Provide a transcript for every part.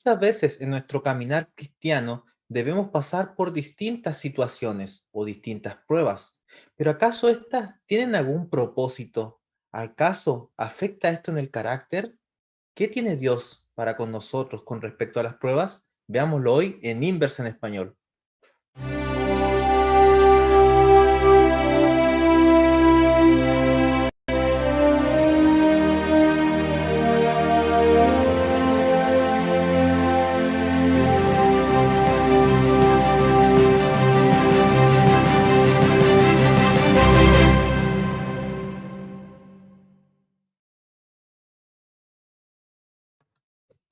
muchas veces en nuestro caminar cristiano debemos pasar por distintas situaciones o distintas pruebas. Pero ¿acaso estas tienen algún propósito? ¿Acaso afecta esto en el carácter? ¿Qué tiene Dios para con nosotros con respecto a las pruebas? Veámoslo hoy en Inverse en Español.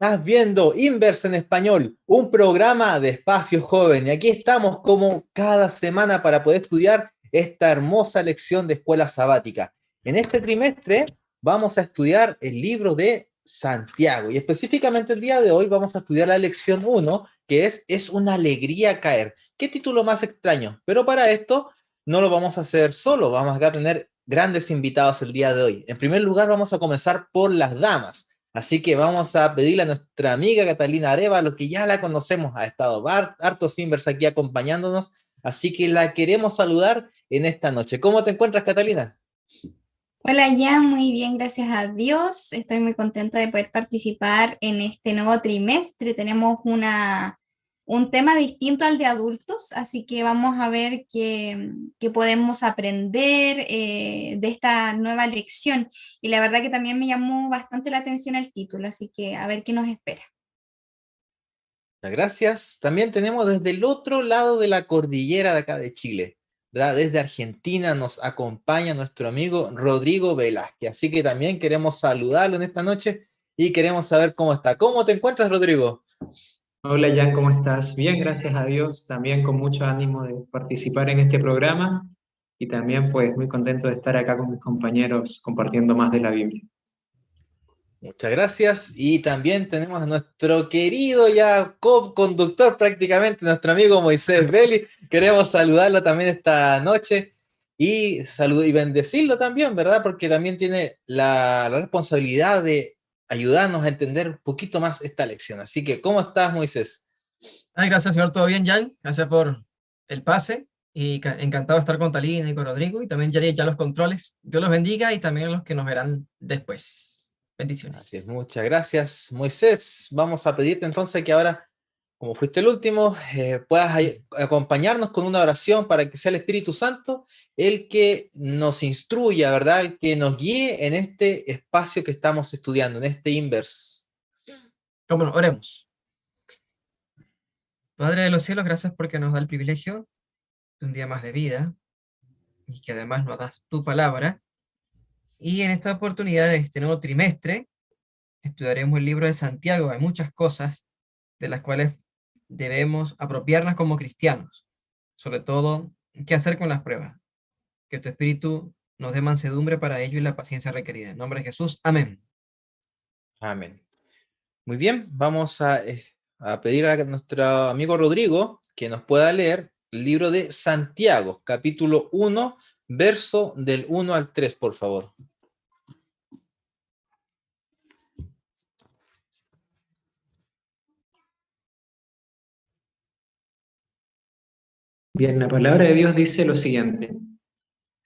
Estás viendo Inverse en Español, un programa de Espacio Joven. Y aquí estamos como cada semana para poder estudiar esta hermosa lección de escuela sabática. En este trimestre vamos a estudiar el libro de Santiago y específicamente el día de hoy vamos a estudiar la lección 1, que es una alegría caer. ¿Qué título más extraño? Pero para esto no lo vamos a hacer solo, vamos a tener grandes invitados el día de hoy. En primer lugar vamos a comenzar por las damas. Así que vamos a pedirle a nuestra amiga Catalina Arevalo, que ya la conocemos, ha estado hartos Inverse aquí acompañándonos, así que la queremos saludar en esta noche. ¿Cómo te encuentras, Catalina? Hola, ya muy bien, gracias a Dios. Estoy muy contenta de poder participar en este nuevo trimestre. Tenemos un tema distinto al de adultos, así que vamos a ver qué podemos aprender de esta nueva lección. Y la verdad que también me llamó bastante la atención el título, así que a ver qué nos espera. Muchas gracias. También tenemos desde el otro lado de la cordillera de acá de Chile, ¿verdad? Desde Argentina nos acompaña nuestro amigo Rodrigo Velázquez, así que también queremos saludarlo en esta noche y queremos saber cómo está. ¿Cómo te encuentras, Rodrigo? Hola Jan, ¿cómo estás? Bien, gracias a Dios, también con mucho ánimo de participar en este programa y también pues muy contento de estar acá con mis compañeros compartiendo más de la Biblia. Muchas gracias. Y también tenemos a nuestro querido ya co-conductor prácticamente, nuestro amigo Moisés Vélez. Queremos saludarlo también esta noche y bendecirlo también, ¿verdad? Porque también tiene la responsabilidad de ayudarnos a entender un poquito más esta lección. Así que, ¿cómo estás, Moisés? Ay, gracias, señor. ¿Todo bien, Jan? Gracias por el pase. Y encantado de estar con Talina y con Rodrigo. Y también ya los controles. Dios los bendiga y también a los que nos verán después. Así es, Bendiciones. muchas gracias, Moisés. Vamos a pedirte entonces que ahora, como fuiste el último, puedas acompañarnos con una oración para que sea el Espíritu Santo el que nos instruya, ¿verdad? El que nos guíe en este espacio que estamos estudiando, en este Inverse. Cómo no, oremos. Padre de los cielos, gracias porque nos da el privilegio de un día más de vida y que además nos das tu palabra. Y en esta oportunidad de este nuevo trimestre, estudiaremos el libro de Santiago. Hay muchas cosas de las cuales debemos apropiarnos como cristianos. Sobre todo, qué hacer con las pruebas. Que tu espíritu nos dé mansedumbre para ello y la paciencia requerida. En nombre de Jesús, amén. Amén. Muy bien, vamos a pedir a nuestro amigo Rodrigo que nos pueda leer el libro de Santiago, capítulo 1, verso del 1 al 3, por favor. Bien, la palabra de Dios dice lo siguiente: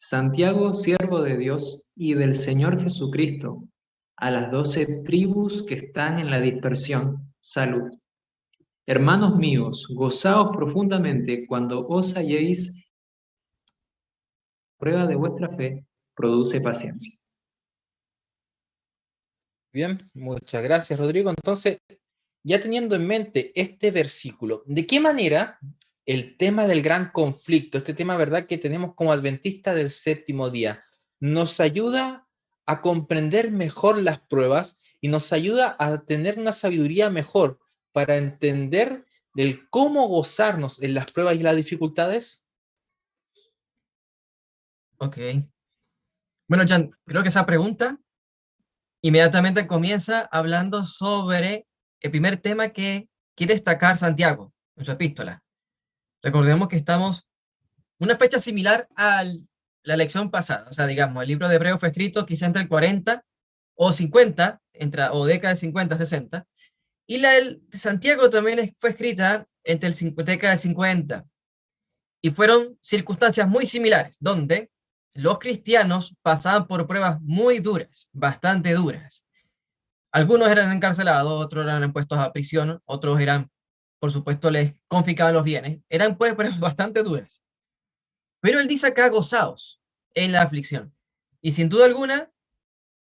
Santiago, siervo de Dios y del Señor Jesucristo, a las 12 tribus que están en la dispersión, salud. Hermanos míos, gozaos profundamente cuando os halléis. Prueba de vuestra fe produce paciencia. Bien, muchas gracias, Rodrigo. Entonces, ya teniendo en mente este versículo, ¿de qué manera el tema del gran conflicto, este tema, verdad, que tenemos como adventistas del séptimo día, nos ayuda a comprender mejor las pruebas y nos ayuda a tener una sabiduría mejor para entender del cómo gozarnos en las pruebas y las dificultades? Ok. Bueno, Jan, creo que esa pregunta inmediatamente comienza hablando sobre el primer tema que quiere destacar Santiago en su epístola. Recordemos que estamos en una fecha similar a la lección pasada. O sea, digamos, el libro de Hebreo fue escrito quizá entre el 40 o 50, o década de 50 a 60. Y la de Santiago también fue escrita entre década del 50. Y fueron circunstancias muy similares, donde los cristianos pasaban por pruebas muy duras, bastante duras. Algunos eran encarcelados, otros eran puestos a prisión, otros eran, por supuesto, les confiscaban los bienes. Eran pruebas bastante duras. Pero él dice acá, gozaos en la aflicción. Y sin duda alguna,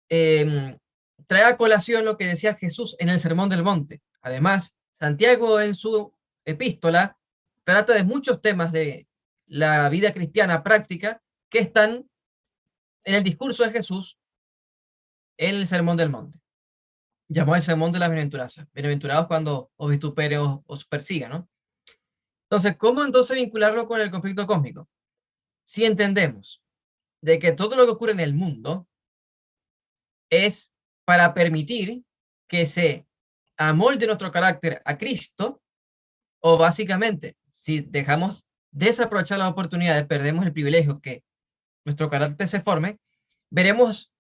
trae a colación lo que decía Jesús en el Sermón del Monte. Además, Santiago en su epístola trata de muchos temas de la vida cristiana práctica que están en el discurso de Jesús en el Sermón del Monte. Llamó el Sermón de las Bienaventuranzas. Bienaventurados cuando os vituperen o os persigan, ¿no? Entonces, ¿cómo entonces vincularlo con el conflicto cósmico? Si entendemos de que todo lo que ocurre en el mundo es para permitir que se amolde nuestro carácter a Cristo, o básicamente, si dejamos desaprovechar las oportunidades, perdemos el privilegio que nuestro carácter se forme, veremos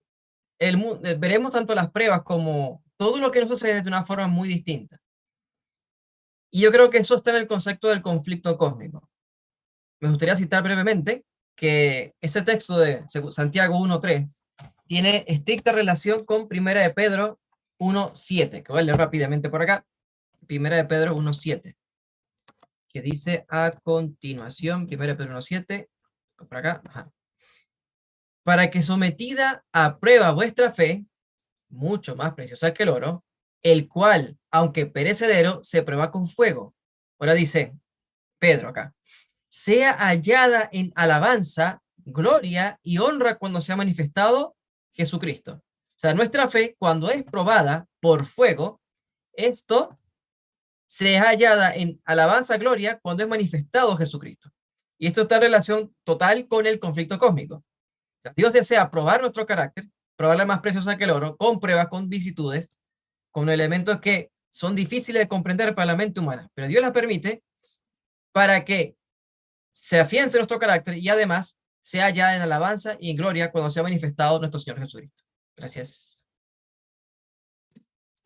tanto las pruebas como todo lo que nos sucede de una forma muy distinta. Y yo creo que eso está en el concepto del conflicto cósmico. Me gustaría citar brevemente que ese texto de Santiago 1:3 tiene estricta relación con Primera de Pedro 1:7, que voy a leer rápidamente por acá. Primera de Pedro 1:7, que dice a continuación, Primera de Pedro 1:7, por acá, para que sometida a prueba vuestra fe, mucho más preciosa que el oro, el cual, aunque perecedero, se prueba con fuego. Ahora dice Pedro acá, sea hallada en alabanza, gloria y honra cuando se ha manifestado Jesucristo. O sea, nuestra fe, cuando es probada por fuego, esto se ha hallada en alabanza, gloria, cuando es manifestado Jesucristo. Y esto está en relación total con el conflicto cósmico. O sea, Dios desea probar nuestro carácter, probarla más preciosa que el oro, con pruebas, con vicisitudes, con elementos que son difíciles de comprender para la mente humana, pero Dios las permite para que se afiance nuestro carácter y además sea ya en alabanza y en gloria cuando sea manifestado nuestro Señor Jesucristo. Gracias.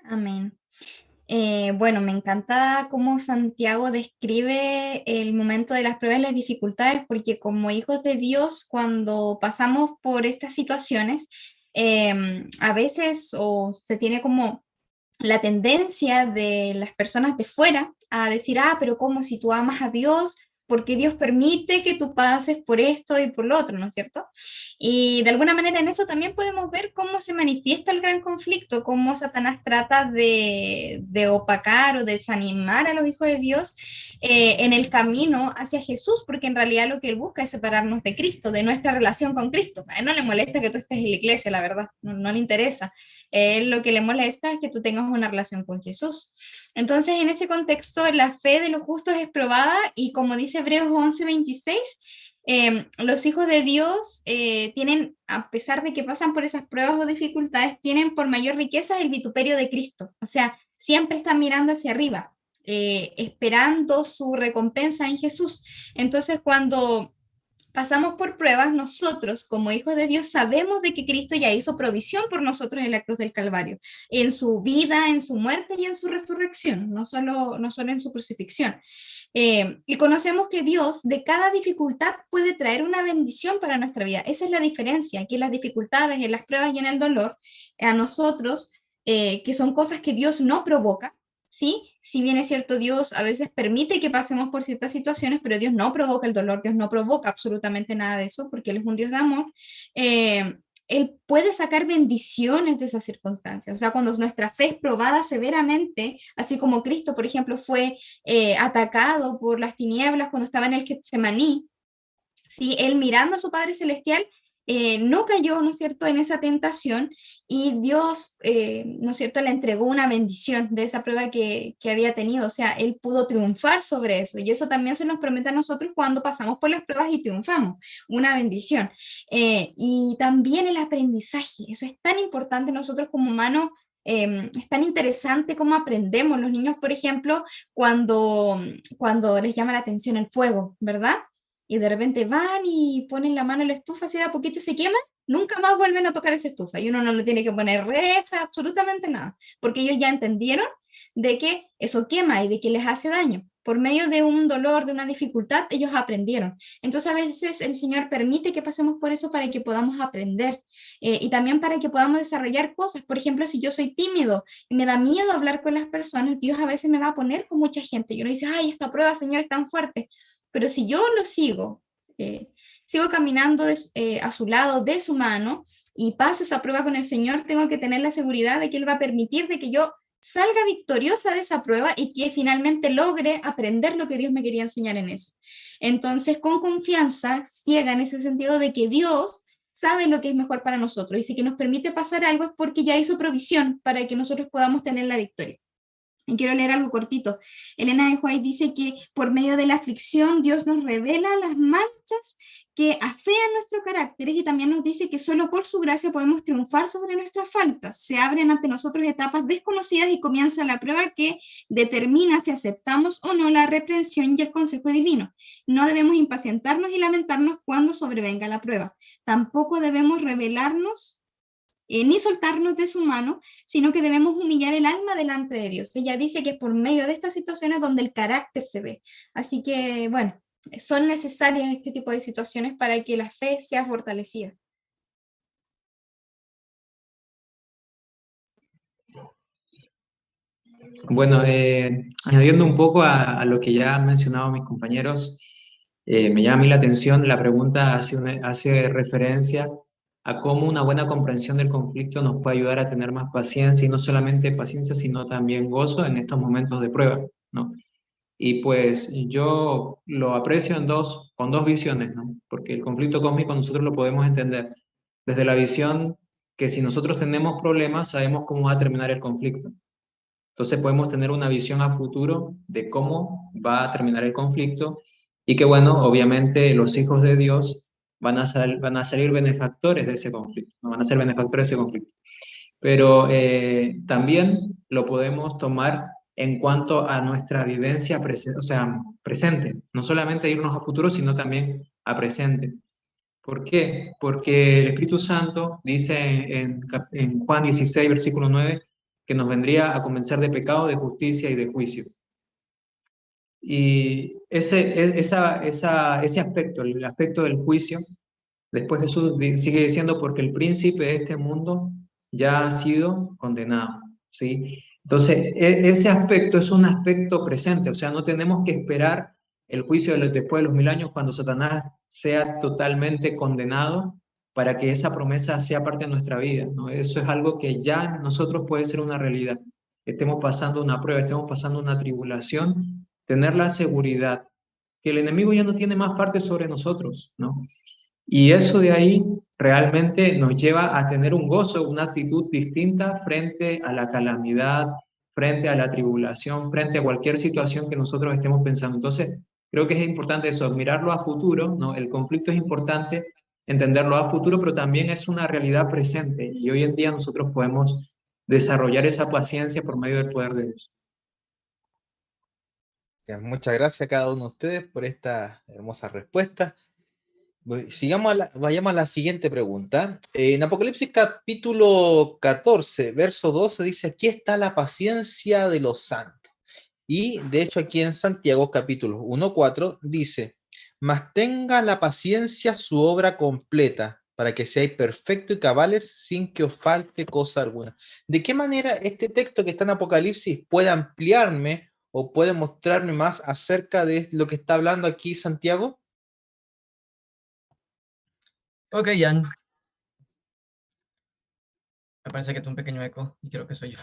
Amén. Bueno, me encanta cómo Santiago describe el momento de las pruebas y las dificultades, porque como hijos de Dios, cuando pasamos por estas situaciones, a veces o se tiene como la tendencia de las personas de fuera a decir, pero ¿cómo si tú amas a Dios? ¿Por qué Dios permite que tú pases por esto y por lo otro, ¿no es cierto? Y de alguna manera en eso también podemos ver cómo se manifiesta el gran conflicto, cómo Satanás trata de opacar o desanimar a los hijos de Dios en el camino hacia Jesús, porque en realidad lo que él busca es separarnos de Cristo, de nuestra relación con Cristo. A él no le molesta que tú estés en la iglesia, la verdad, no le interesa. Él lo que le molesta es que tú tengas una relación con Jesús. Entonces, en ese contexto, la fe de los justos es probada y como dice Hebreos 11:26, los hijos de Dios tienen, a pesar de que pasan por esas pruebas o dificultades, tienen por mayor riqueza el vituperio de Cristo. O sea, siempre están mirando hacia arriba, esperando su recompensa en Jesús. Entonces, cuando pasamos por pruebas, nosotros como hijos de Dios sabemos de que Cristo ya hizo provisión por nosotros en la cruz del Calvario, en su vida, en su muerte y en su resurrección, no solo en su crucifixión. Y conocemos que Dios de cada dificultad puede traer una bendición para nuestra vida. Esa es la diferencia, que en las dificultades, en las pruebas y en el dolor, a nosotros, que son cosas que Dios no provoca, ¿sí? Si bien es cierto, Dios a veces permite que pasemos por ciertas situaciones, pero Dios no provoca el dolor, Dios no provoca absolutamente nada de eso, porque Él es un Dios de amor. Él puede sacar bendiciones de esas circunstancias. O sea, cuando nuestra fe es probada severamente, así como Cristo, por ejemplo, fue atacado por las tinieblas cuando estaba en el Getsemaní, ¿sí? Él mirando a su Padre Celestial, no cayó, ¿no es cierto?, en esa tentación y Dios, ¿no es cierto?, le entregó una bendición de esa prueba que había tenido. O sea, él pudo triunfar sobre eso y eso también se nos promete a nosotros cuando pasamos por las pruebas y triunfamos, una bendición. Y también el aprendizaje, eso es tan importante nosotros como humanos. Es tan interesante cómo aprendemos los niños, por ejemplo, cuando les llama la atención el fuego, ¿verdad? Y de repente van y ponen la mano en la estufa, así de a poquito y se queman, nunca más vuelven a tocar esa estufa. Y uno no le tiene que poner reja, absolutamente nada, porque ellos ya entendieron de que eso quema y de que les hace daño. Por medio de un dolor, de una dificultad, ellos aprendieron. Entonces a veces el Señor permite que pasemos por eso para que podamos aprender y también para que podamos desarrollar cosas. Por ejemplo, si yo soy tímido y me da miedo hablar con las personas, Dios a veces me va a poner con mucha gente. Y uno dice, ay, esta prueba, Señor, es tan fuerte. Pero si yo lo sigo, sigo caminando a su lado, de su mano, y paso esa prueba con el Señor, tengo que tener la seguridad de que Él va a permitir de que yo salga victoriosa de esa prueba y que finalmente logre aprender lo que Dios me quería enseñar en eso. Entonces, con confianza, ciega en ese sentido de que Dios sabe lo que es mejor para nosotros y si que nos permite pasar algo es porque ya hizo provisión para que nosotros podamos tener la victoria. Y quiero leer algo cortito. Elena de White dice que por medio de la aflicción Dios nos revela las manchas que afean nuestros caracteres y también nos dice que solo por su gracia podemos triunfar sobre nuestras faltas. Se abren ante nosotros etapas desconocidas y comienza la prueba que determina si aceptamos o no la reprensión y el consejo divino. No debemos impacientarnos y lamentarnos cuando sobrevenga la prueba. Tampoco debemos rebelarnos ni soltarnos de su mano, sino que debemos humillar el alma delante de Dios. Ella dice que es por medio de estas situaciones donde el carácter se ve. Así que, bueno, son necesarias este tipo de situaciones para que la fe sea fortalecida. Bueno, añadiendo un poco a lo que ya han mencionado mis compañeros, me llama a mí la atención, la pregunta hace referencia a cómo una buena comprensión del conflicto nos puede ayudar a tener más paciencia, y no solamente paciencia, sino también gozo en estos momentos de prueba, ¿no? Y pues yo lo aprecio con dos visiones, ¿no? Porque el conflicto cósmico nosotros lo podemos entender desde la visión que si nosotros tenemos problemas, sabemos cómo va a terminar el conflicto. Entonces podemos tener una visión a futuro de cómo va a terminar el conflicto y que, bueno, obviamente los hijos de Dios van a salir benefactores de ese conflicto, ¿no? Van a ser benefactores de ese conflicto. Pero también lo podemos tomar en cuanto a nuestra vivencia presente, no solamente irnos a futuro, sino también a presente. ¿Por qué? Porque el Espíritu Santo dice en Juan 16, versículo 9, que nos vendría a convencer de pecado, de justicia y de juicio. Y ese aspecto, el aspecto del juicio, después Jesús sigue diciendo, porque el príncipe de este mundo ya ha sido condenado, ¿sí? Entonces, ese aspecto es un aspecto presente, o sea, no tenemos que esperar el juicio después de los 1000 años cuando Satanás sea totalmente condenado para que esa promesa sea parte de nuestra vida, ¿no? Eso es algo que ya en nosotros puede ser una realidad. Estemos pasando una prueba, estemos pasando una tribulación, tener la seguridad que el enemigo ya no tiene más parte sobre nosotros, ¿no? Y eso de ahí realmente nos lleva a tener un gozo, una actitud distinta frente a la calamidad, frente a la tribulación, frente a cualquier situación que nosotros estemos pensando. Entonces, creo que es importante eso, mirarlo a futuro, ¿no? El conflicto es importante entenderlo a futuro, pero también es una realidad presente. Y hoy en día nosotros podemos desarrollar esa paciencia por medio del poder de Dios. Bien, muchas gracias a cada uno de ustedes por esta hermosa respuesta. Vayamos a la siguiente pregunta. En Apocalipsis capítulo 14, verso 12, dice, aquí está la paciencia de los santos. Y de hecho aquí en Santiago capítulo 1:4 dice, mas tenga la paciencia su obra completa, para que seáis perfectos y cabales sin que os falte cosa alguna. ¿De qué manera este texto que está en Apocalipsis puede ampliarme o puede mostrarme más acerca de lo que está hablando aquí Santiago? Ok, Jan. Me parece que tengo un pequeño eco y creo que soy yo.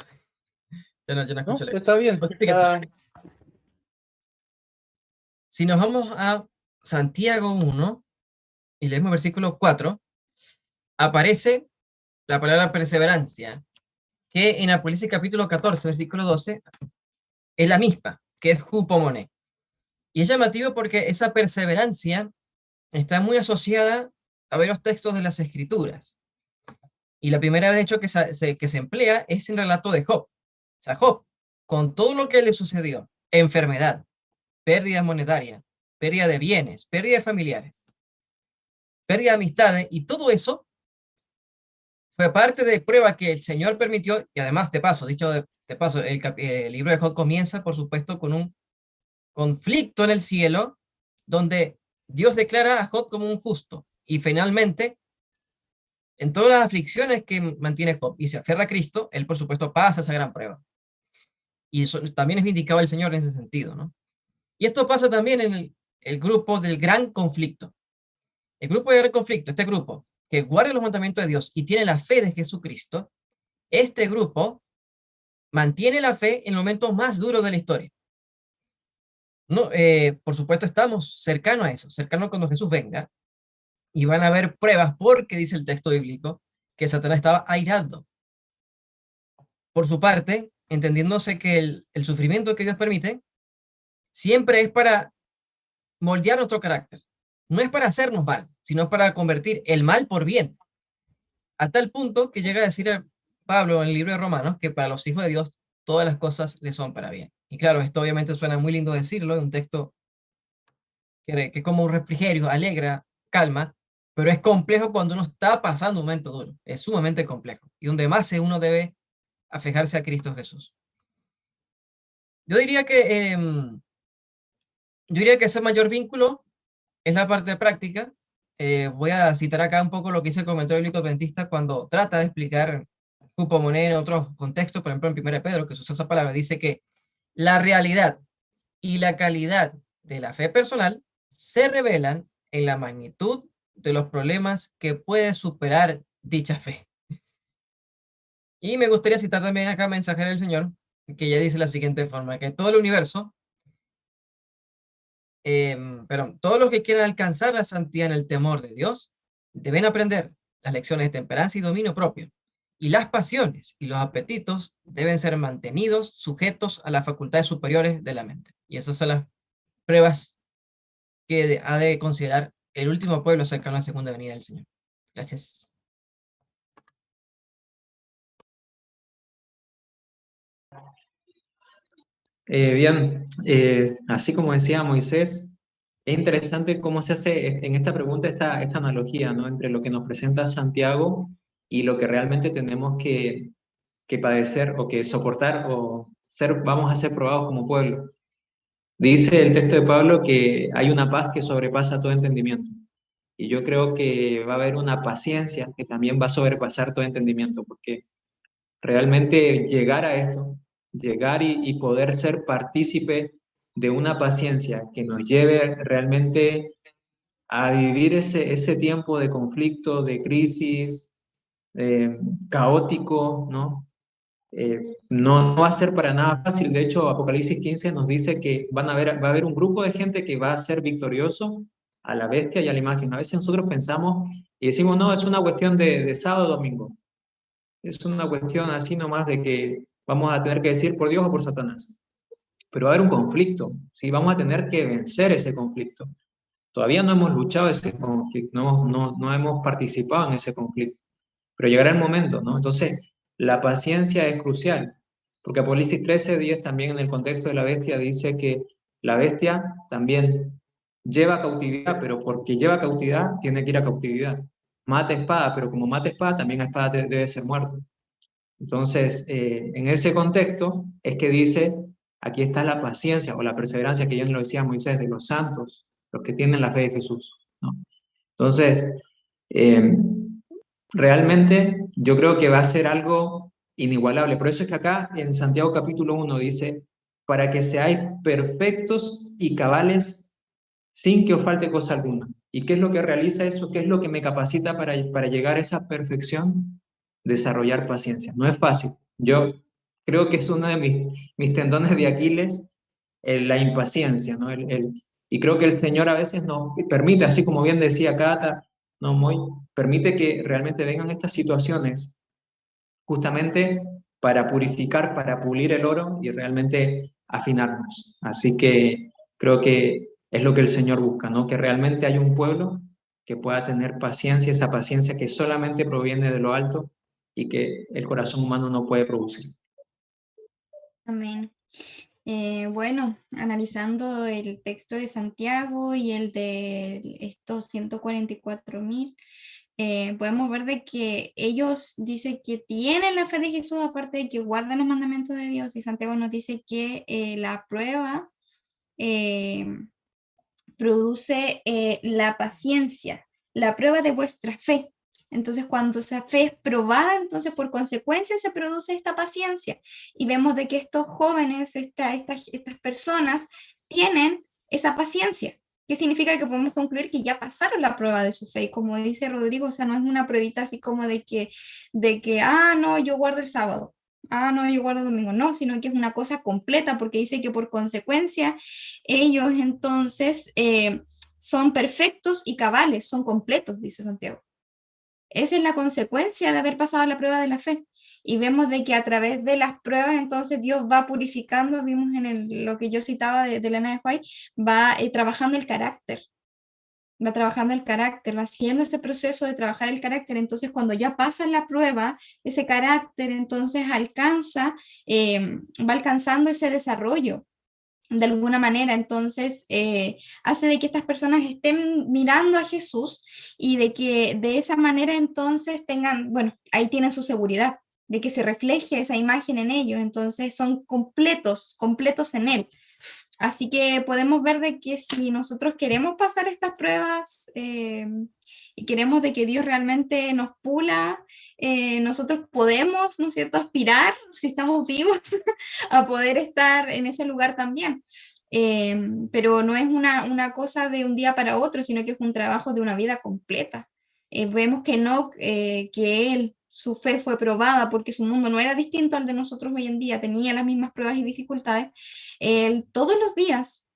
Ya no No, escucho el eco. está bien. Ok, fíjate. Si nos vamos a Santiago 1 y leemos versículo 4, aparece la palabra perseverancia, que en Apocalipsis capítulo 14, versículo 12, es la misma, que es hupomone. Y es llamativo porque esa perseverancia está muy asociada a varios textos de las Escrituras. Y la primera vez, de hecho, que se emplea es en el relato de Job. O sea, Job, con todo lo que le sucedió, enfermedad, pérdida monetaria, pérdida de bienes, pérdida de familiares, pérdida de amistades, y todo eso fue parte de prueba que el Señor permitió, y además, de paso, dicho De paso, el libro de Job comienza, por supuesto, con un conflicto en el cielo, donde Dios declara a Job como un justo. Y finalmente, en todas las aflicciones que mantiene Job y se aferra a Cristo, él, por supuesto, pasa esa gran prueba. Y eso también es vindicado el Señor en ese sentido, ¿no? Y esto pasa también en el grupo del gran conflicto. El grupo del gran conflicto, este grupo que guarda los mandamientos de Dios y tiene la fe de Jesucristo, este grupo mantiene la fe en el momento más duro de la historia. No, por supuesto, estamos cercanos a eso, cercanos cuando Jesús venga, y van a haber pruebas porque dice el texto bíblico que Satanás estaba airado. Por su parte, entendiéndose que el sufrimiento que Dios permite siempre es para moldear nuestro carácter. No es para hacernos mal, sino para convertir el mal por bien. A tal punto que llega a decir a Pablo en el libro de Romanos que para los hijos de Dios todas las cosas le son para bien. Y claro, esto obviamente suena muy lindo decirlo, es un texto que como un refrigerio, alegra, calma, pero es complejo cuando uno está pasando un momento duro. Es sumamente complejo. Y donde más uno debe afejarse a Cristo Jesús. Yo diría que, ese mayor vínculo es la parte práctica. Voy a citar acá un poco lo que dice el comentario bíblico adventista cuando trata de explicar Jupomoné en otros contextos, por ejemplo en 1 Pedro, que se usa esa palabra, dice que la realidad y la calidad de la fe personal se revelan en la magnitud de los problemas que puede superar dicha fe. Y me gustaría citar también acá Mensajero del Señor, que ya dice la siguiente forma, que todo el universo, pero todos los que quieran alcanzar la santidad en el temor de Dios, deben aprender las lecciones de templanza y dominio propio. Y las pasiones y los apetitos deben ser mantenidos sujetos a las facultades superiores de la mente. Y esas son las pruebas que ha de considerar el último pueblo cercano a la segunda venida del Señor. Gracias. Bien, así como decía Moisés, es interesante cómo se hace en esta pregunta esta analogía, ¿no? Entre lo que nos presenta Santiago y lo que realmente tenemos que padecer o que soportar o vamos a ser probados como pueblo. Dice el texto de Pablo que hay una paz que sobrepasa todo entendimiento. Y yo creo que va a haber una paciencia que también va a sobrepasar todo entendimiento, porque realmente llegar a esto, llegar y poder ser partícipe de una paciencia que nos lleve realmente a vivir ese tiempo de conflicto, de crisis, caótico, ¿no? No va a ser para nada fácil. De hecho, Apocalipsis 15 nos dice que va a haber un grupo de gente que va a ser victorioso a la bestia y a la imagen. A veces nosotros pensamos y decimos, no, es una cuestión de sábado o domingo. Es una cuestión así nomás de que vamos a tener que decir por Dios o por Satanás. Pero va a haber un conflicto, ¿sí? Vamos a tener que vencer ese conflicto. Todavía no hemos luchado ese conflicto, no hemos participado en ese conflicto, pero llegará el momento, ¿no? Entonces, la paciencia es crucial, porque Apocalipsis 13:10 también en el contexto de la bestia dice que la bestia también lleva cautividad, pero porque lleva cautividad tiene que ir a cautividad. Mata espada, pero como mata espada, también a espada debe ser muerto. Entonces, en ese contexto es que dice, aquí está la paciencia o la perseverancia que ya nos lo decía Moisés, de los santos, los que tienen la fe de Jesús, ¿no? Entonces, realmente yo creo que va a ser algo inigualable. Por eso es que acá en Santiago capítulo 1 dice, para que seáis perfectos y cabales sin que os falte cosa alguna. ¿Y qué es lo que realiza eso? ¿Qué es lo que me capacita para llegar a esa perfección? Desarrollar paciencia. No es fácil. Yo creo que es uno de mis tendones de Aquiles, la impaciencia, ¿no? Y creo que el Señor a veces nos permite, así como bien decía Cata, no, muy, permite que realmente vengan estas situaciones justamente para purificar, para pulir el oro y realmente afinarnos. Así que creo que es lo que el Señor busca, ¿no? Que realmente haya un pueblo que pueda tener paciencia, esa paciencia que solamente proviene de lo alto y que el corazón humano no puede producir. Amén. Bueno, analizando el texto de Santiago y el de estos 144.000, podemos ver de que ellos dicen que tienen la fe de Jesús, aparte de que guardan los mandamientos de Dios, y Santiago nos dice que la prueba produce la paciencia, la prueba de vuestra fe. Entonces, cuando esa fe es probada, entonces por consecuencia se produce esta paciencia. Y vemos de que estos jóvenes, estas personas, tienen esa paciencia. ¿Qué significa? Que podemos concluir que ya pasaron la prueba de su fe. Y como dice Rodrigo, o sea, no es una pruebita así como de que, no, yo guardo el sábado. No, yo guardo el domingo. No, sino que es una cosa completa, porque dice que por consecuencia ellos entonces son perfectos y cabales, son completos, dice Santiago. Esa es la consecuencia de haber pasado la prueba de la fe. Y vemos de que a través de las pruebas, entonces Dios va purificando, vimos en lo que yo citaba de Elena de White, va trabajando el carácter. Va trabajando el carácter, va haciendo ese proceso de trabajar el carácter. Entonces, cuando ya pasa la prueba, ese carácter entonces va alcanzando ese desarrollo de alguna manera. Entonces hace de que estas personas estén mirando a Jesús y de que de esa manera entonces tengan, bueno, ahí tienen su seguridad, de que se refleje esa imagen en ellos, entonces son completos en Él. Así que podemos ver de que si nosotros queremos pasar estas pruebas y queremos de que Dios realmente nos pula, nosotros podemos, ¿no es cierto?, aspirar, si estamos vivos, a poder estar en ese lugar también. Pero no es una cosa de un día para otro, sino que es un trabajo de una vida completa. Vemos que Enoc, que él, su fe fue probada porque su mundo no era distinto al de nosotros hoy en día, tenía las mismas pruebas y dificultades. Él todos los días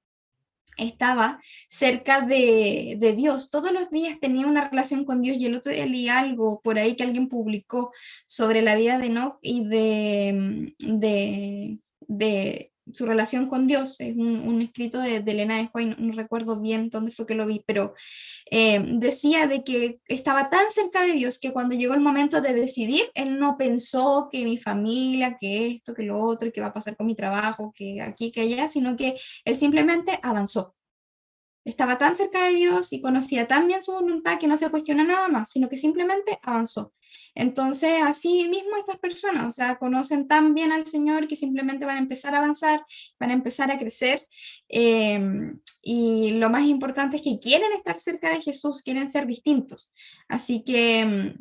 estaba cerca de Dios, todos los días tenía una relación con Dios. Y el otro día leí algo por ahí que alguien publicó sobre la vida de Enoc y de su relación con Dios. Es un escrito de Elena de White, no recuerdo bien dónde fue que lo vi, pero decía de que estaba tan cerca de Dios que cuando llegó el momento de decidir, él no pensó que mi familia, que esto, que lo otro, que va a pasar con mi trabajo, que aquí, que allá, sino que él simplemente avanzó. Estaba tan cerca de Dios y conocía tan bien su voluntad que no se cuestiona nada más, sino que simplemente avanzó. Entonces, así mismo estas personas, o sea, conocen tan bien al Señor que simplemente van a empezar a avanzar, van a empezar a crecer. Y lo más importante es que quieren estar cerca de Jesús, quieren ser distintos. Así que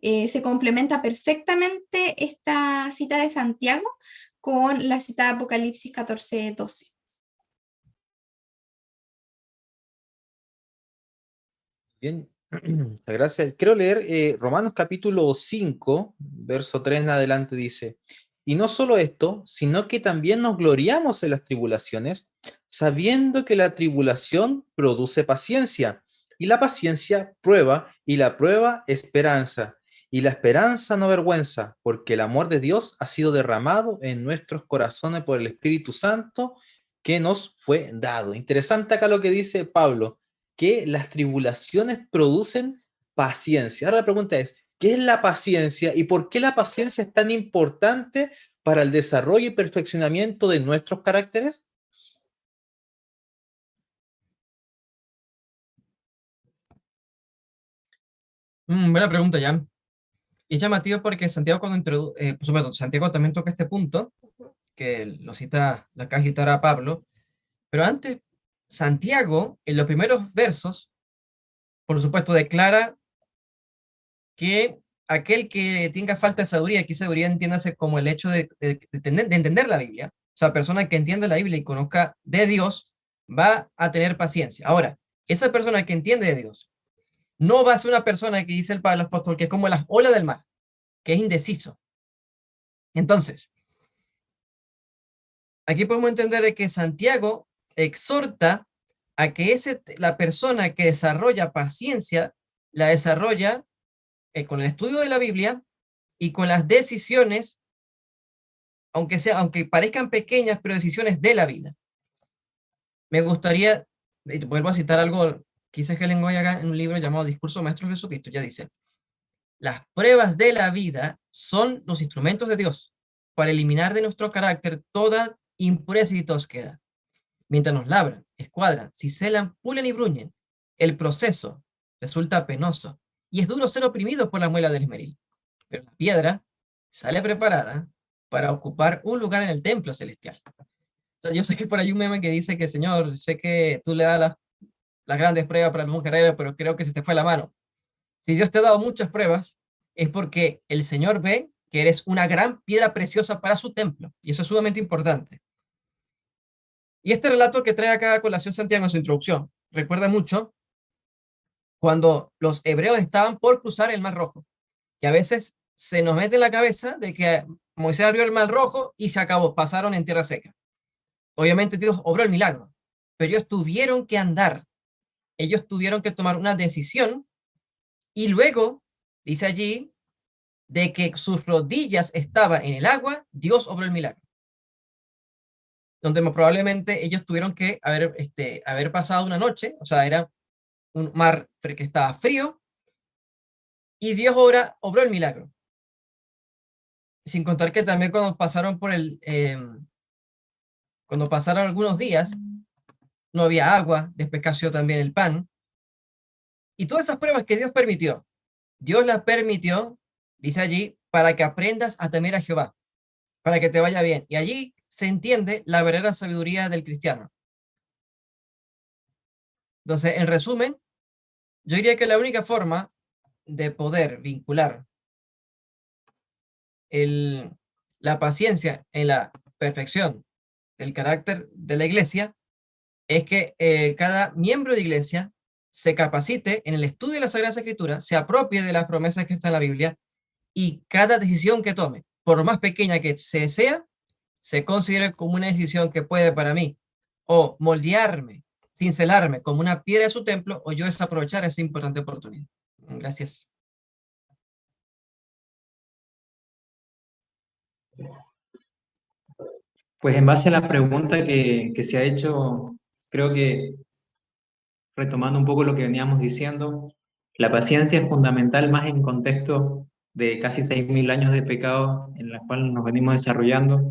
se complementa perfectamente esta cita de Santiago con la cita de Apocalipsis 14:12. Bien, muchas gracias. Quiero leer Romanos capítulo 5, verso 3 en adelante, dice, y no solo esto, sino que también nos gloriamos en las tribulaciones, sabiendo que la tribulación produce paciencia, y la paciencia prueba, y la prueba esperanza, y la esperanza no vergüenza, porque el amor de Dios ha sido derramado en nuestros corazones por el Espíritu Santo que nos fue dado. Interesante acá lo que dice Pablo, que las tribulaciones producen paciencia. Ahora la pregunta es, ¿qué es la paciencia y por qué la paciencia es tan importante para el desarrollo y perfeccionamiento de nuestros caracteres? Buena pregunta, Jan. Y es llamativo porque Santiago cuando introduce, por supuesto, Santiago también toca este punto, que lo cita, la acaba de citar a Pablo, pero antes, Santiago, en los primeros versos, por supuesto, declara que aquel que tenga falta de sabiduría, aquí sabiduría entiéndase como el hecho de entender la Biblia, o sea, persona que entiende la Biblia y conozca de Dios, va a tener paciencia. Ahora, esa persona que entiende de Dios, no va a ser una persona que dice el Pablo apóstol, que es como las olas del mar, que es indeciso. Entonces, aquí podemos entender de que Santiago exhorta a que la persona que desarrolla paciencia, la desarrolla con el estudio de la Biblia y con las decisiones, aunque parezcan pequeñas, pero decisiones de la vida. Me gustaría, vuelvo a citar algo que dice Helen Goyaga en un libro llamado Discurso Maestro de Jesucristo, ya dice, las pruebas de la vida son los instrumentos de Dios para eliminar de nuestro carácter toda impureza y tosquedad. Mientras nos labran, escuadran, ciselan, pulen y bruñen, el proceso resulta penoso, y es duro ser oprimido por la muela del esmeril. Pero la piedra sale preparada para ocupar un lugar en el templo celestial. O sea, yo sé que por ahí un meme que dice que, Señor, sé que tú le das las grandes pruebas para algún guerrero, pero creo que se te fue la mano. Si Dios te ha dado muchas pruebas, es porque el Señor ve que eres una gran piedra preciosa para su templo, y eso es sumamente importante. Y este relato que trae acá a colación Santiago en su introducción, recuerda mucho cuando los hebreos estaban por cruzar el Mar Rojo, que a veces se nos mete en la cabeza de que Moisés abrió el Mar Rojo y se acabó, pasaron en tierra seca. Obviamente Dios obró el milagro, pero ellos tuvieron que andar, ellos tuvieron que tomar una decisión, y luego, dice allí, de que sus rodillas estaban en el agua, Dios obró el milagro. Donde probablemente ellos tuvieron que haber pasado una noche, o sea, era un mar que estaba frío, y Dios obró el milagro. Sin contar que también cuando pasaron cuando pasaron algunos días, no había agua, después cayó también el pan. Y todas esas pruebas que Dios las permitió, dice allí, para que aprendas a temer a Jehová, para que te vaya bien. Y allí se entiende la verdadera sabiduría del cristiano. Entonces, en resumen, yo diría que la única forma de poder vincular la paciencia en la perfección del carácter de la iglesia es que cada miembro de iglesia se capacite en el estudio de la Sagrada Escritura, se apropie de las promesas que están en la Biblia, y cada decisión que tome, por más pequeña que sea, se considere como una decisión que puede para mí o moldearme, cincelarme como una piedra de su templo, o yo desaprovechar esa importante oportunidad. Gracias. Pues en base a la pregunta que se ha hecho, creo que retomando un poco lo que veníamos diciendo, la paciencia es fundamental más en contexto de casi 6.000 años de pecado en la cual nos venimos desarrollando,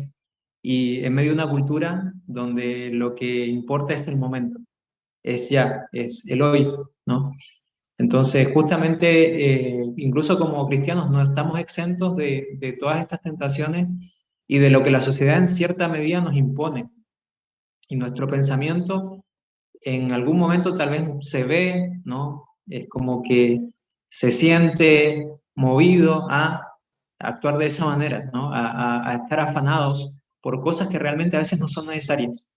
y en medio de una cultura donde lo que importa es el momento, es el hoy, ¿no? Entonces, justamente, incluso como cristianos no estamos exentos de todas estas tentaciones y de lo que la sociedad en cierta medida nos impone. Y nuestro pensamiento en algún momento tal vez se ve, ¿no? Es como que se siente movido a actuar de esa manera, ¿no? A estar afanados por cosas que realmente a veces no son necesarias.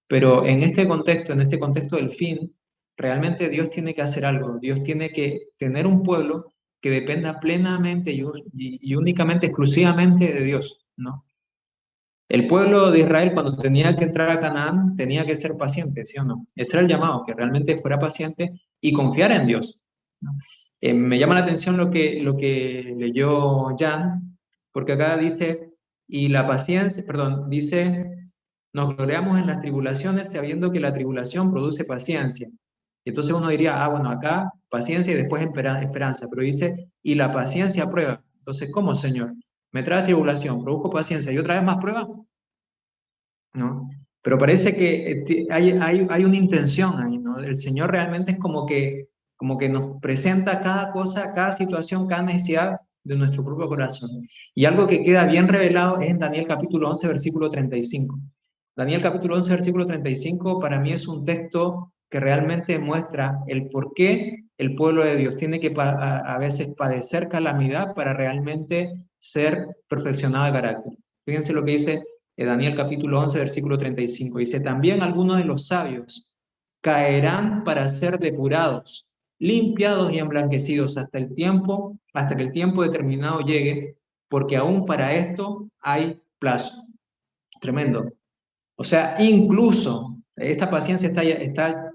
Pero en este contexto del fin, realmente Dios tiene que hacer algo. Dios tiene que tener un pueblo que dependa plenamente y únicamente, exclusivamente de Dios, ¿no? El pueblo de Israel, cuando tenía que entrar a Canaán, tenía que ser paciente, ¿sí o no? Ese era el llamado, que realmente fuera paciente y confiar en Dios, ¿no? Me llama la atención lo que leyó Jan, porque acá dice, y la paciencia, perdón, dice, nos gloriamos en las tribulaciones sabiendo que la tribulación produce paciencia. Y entonces uno diría, bueno, acá paciencia y después esperanza, pero dice, y la paciencia prueba. Entonces, ¿cómo, Señor? Me trae tribulación, produzco paciencia y otra vez más prueba, ¿no? Pero parece que hay una intención ahí, ¿no? El Señor realmente es como que nos presenta cada cosa, cada situación, cada necesidad de nuestro propio corazón. Y algo que queda bien revelado es en Daniel capítulo 11, versículo 35. Daniel capítulo 11, versículo 35 para mí es un texto que realmente muestra el por qué el pueblo de Dios tiene que a veces padecer calamidad para realmente ser perfeccionado de carácter. Fíjense lo que dice Daniel capítulo 11, versículo 35. Dice, también algunos de los sabios caerán para ser depurados, limpiados y emblanquecidos hasta que el tiempo determinado llegue, porque aún para esto hay plazo. Tremendo. O sea, incluso esta paciencia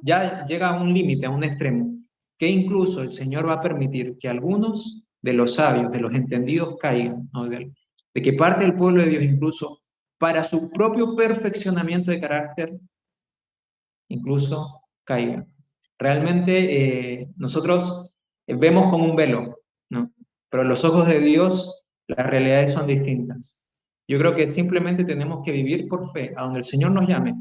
ya llega a un límite, a un extremo, que incluso el Señor va a permitir que algunos de los sabios, de los entendidos caigan, ¿no? de que parte del pueblo de Dios incluso para su propio perfeccionamiento de carácter, incluso caigan. Realmente nosotros vemos con un velo, ¿no? Pero a los ojos de Dios las realidades son distintas. Yo creo que simplemente tenemos que vivir por fe, a donde el Señor nos llame,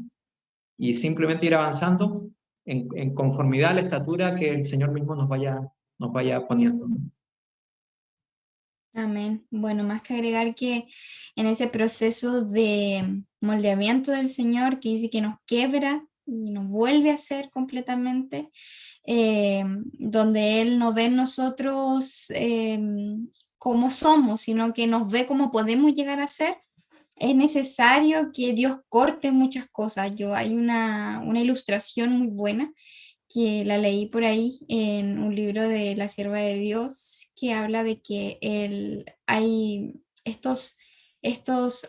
y simplemente ir avanzando en conformidad a la estatura que el Señor mismo nos vaya nos vaya poniendo. Amén. Bueno, más que agregar que en ese proceso de moldeamiento del Señor, que dice que nos quiebra y nos vuelve a hacer completamente, donde Él no ve en nosotros como somos, sino que nos ve como podemos llegar a ser, es necesario que Dios corte muchas cosas. Hay una ilustración muy buena que la leí por ahí en un libro de la Sierva de Dios, que habla de que hay estos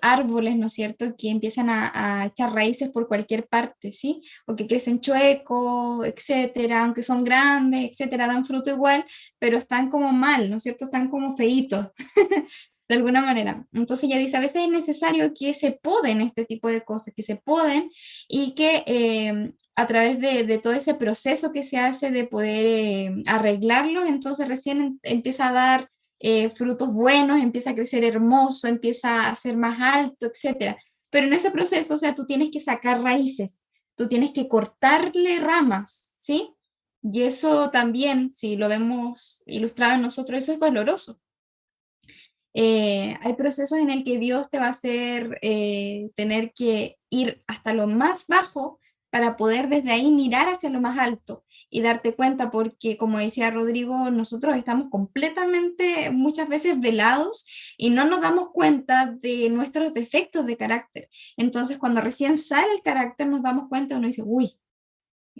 árboles, ¿no es cierto?, que empiezan a echar raíces por cualquier parte, ¿sí? O que crecen chuecos, etcétera, aunque son grandes, etcétera, dan fruto igual, pero están como mal, ¿no es cierto?, están como feitos. De alguna manera. Entonces ella dice, a veces es necesario que se poden este tipo de cosas, que se poden y que a través de todo ese proceso que se hace de poder arreglarlo, entonces recién empieza a dar frutos buenos, empieza a crecer hermoso, empieza a ser más alto, etcétera. Pero en ese proceso, o sea, tú tienes que sacar raíces, tú tienes que cortarle ramas, ¿sí? Y eso también, si lo vemos ilustrado en nosotros, eso es doloroso. Hay procesos en el que Dios te va a hacer tener que ir hasta lo más bajo para poder desde ahí mirar hacia lo más alto y darte cuenta, porque como decía Rodrigo, nosotros estamos completamente muchas veces velados y no nos damos cuenta de nuestros defectos de carácter. Entonces, cuando recién sale el carácter, nos damos cuenta, uno dice, uy,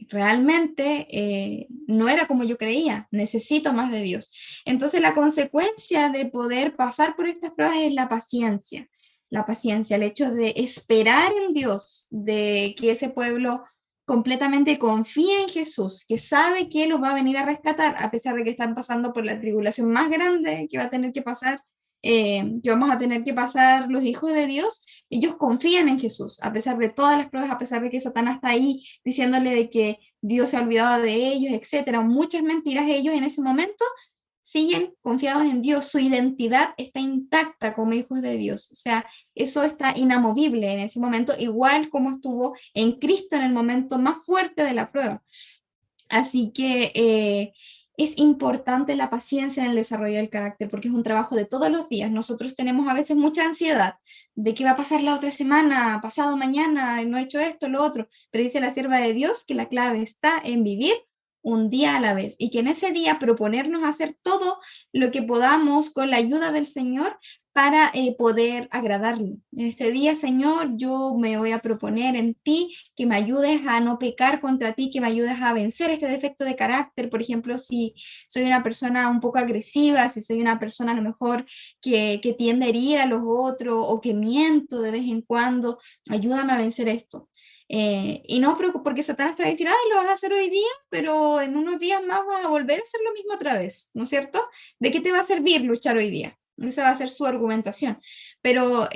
realmente no era como yo creía, necesito más de Dios. Entonces la consecuencia de poder pasar por estas pruebas es la paciencia, el hecho de esperar en Dios, de que ese pueblo completamente confía en Jesús, que sabe que Él los va a venir a rescatar, a pesar de que están pasando por la tribulación más grande que va a tener que pasar, que vamos a tener que pasar los hijos de Dios. Ellos confían en Jesús, a pesar de todas las pruebas, a pesar de que Satanás está ahí diciéndole de que Dios se ha olvidado de ellos, etcétera, muchas mentiras. Ellos en ese momento siguen confiados en Dios, su identidad está intacta como hijos de Dios, o sea, eso está inamovible en ese momento, igual como estuvo en Cristo en el momento más fuerte de la prueba. Así que es importante la paciencia en el desarrollo del carácter porque es un trabajo de todos los días. Nosotros tenemos a veces mucha ansiedad de qué va a pasar la otra semana, pasado mañana, no he hecho esto, lo otro, pero dice la sierva de Dios que la clave está en vivir un día a la vez y que en ese día proponernos hacer todo lo que podamos con la ayuda del Señor para poder agradarle. En este día, Señor, yo me voy a proponer en ti que me ayudes a no pecar contra ti, que me ayudes a vencer este defecto de carácter. Por ejemplo, si soy una persona un poco agresiva, si soy una persona a lo mejor que tiende a herir a los otros o que miento de vez en cuando, ayúdame a vencer esto. Y no porque Satanás te va a decir, ay, lo vas a hacer hoy día, pero en unos días más vas a volver a hacer lo mismo otra vez, ¿no es cierto? ¿De qué te va a servir luchar hoy día? Esa va a ser su argumentación. Pero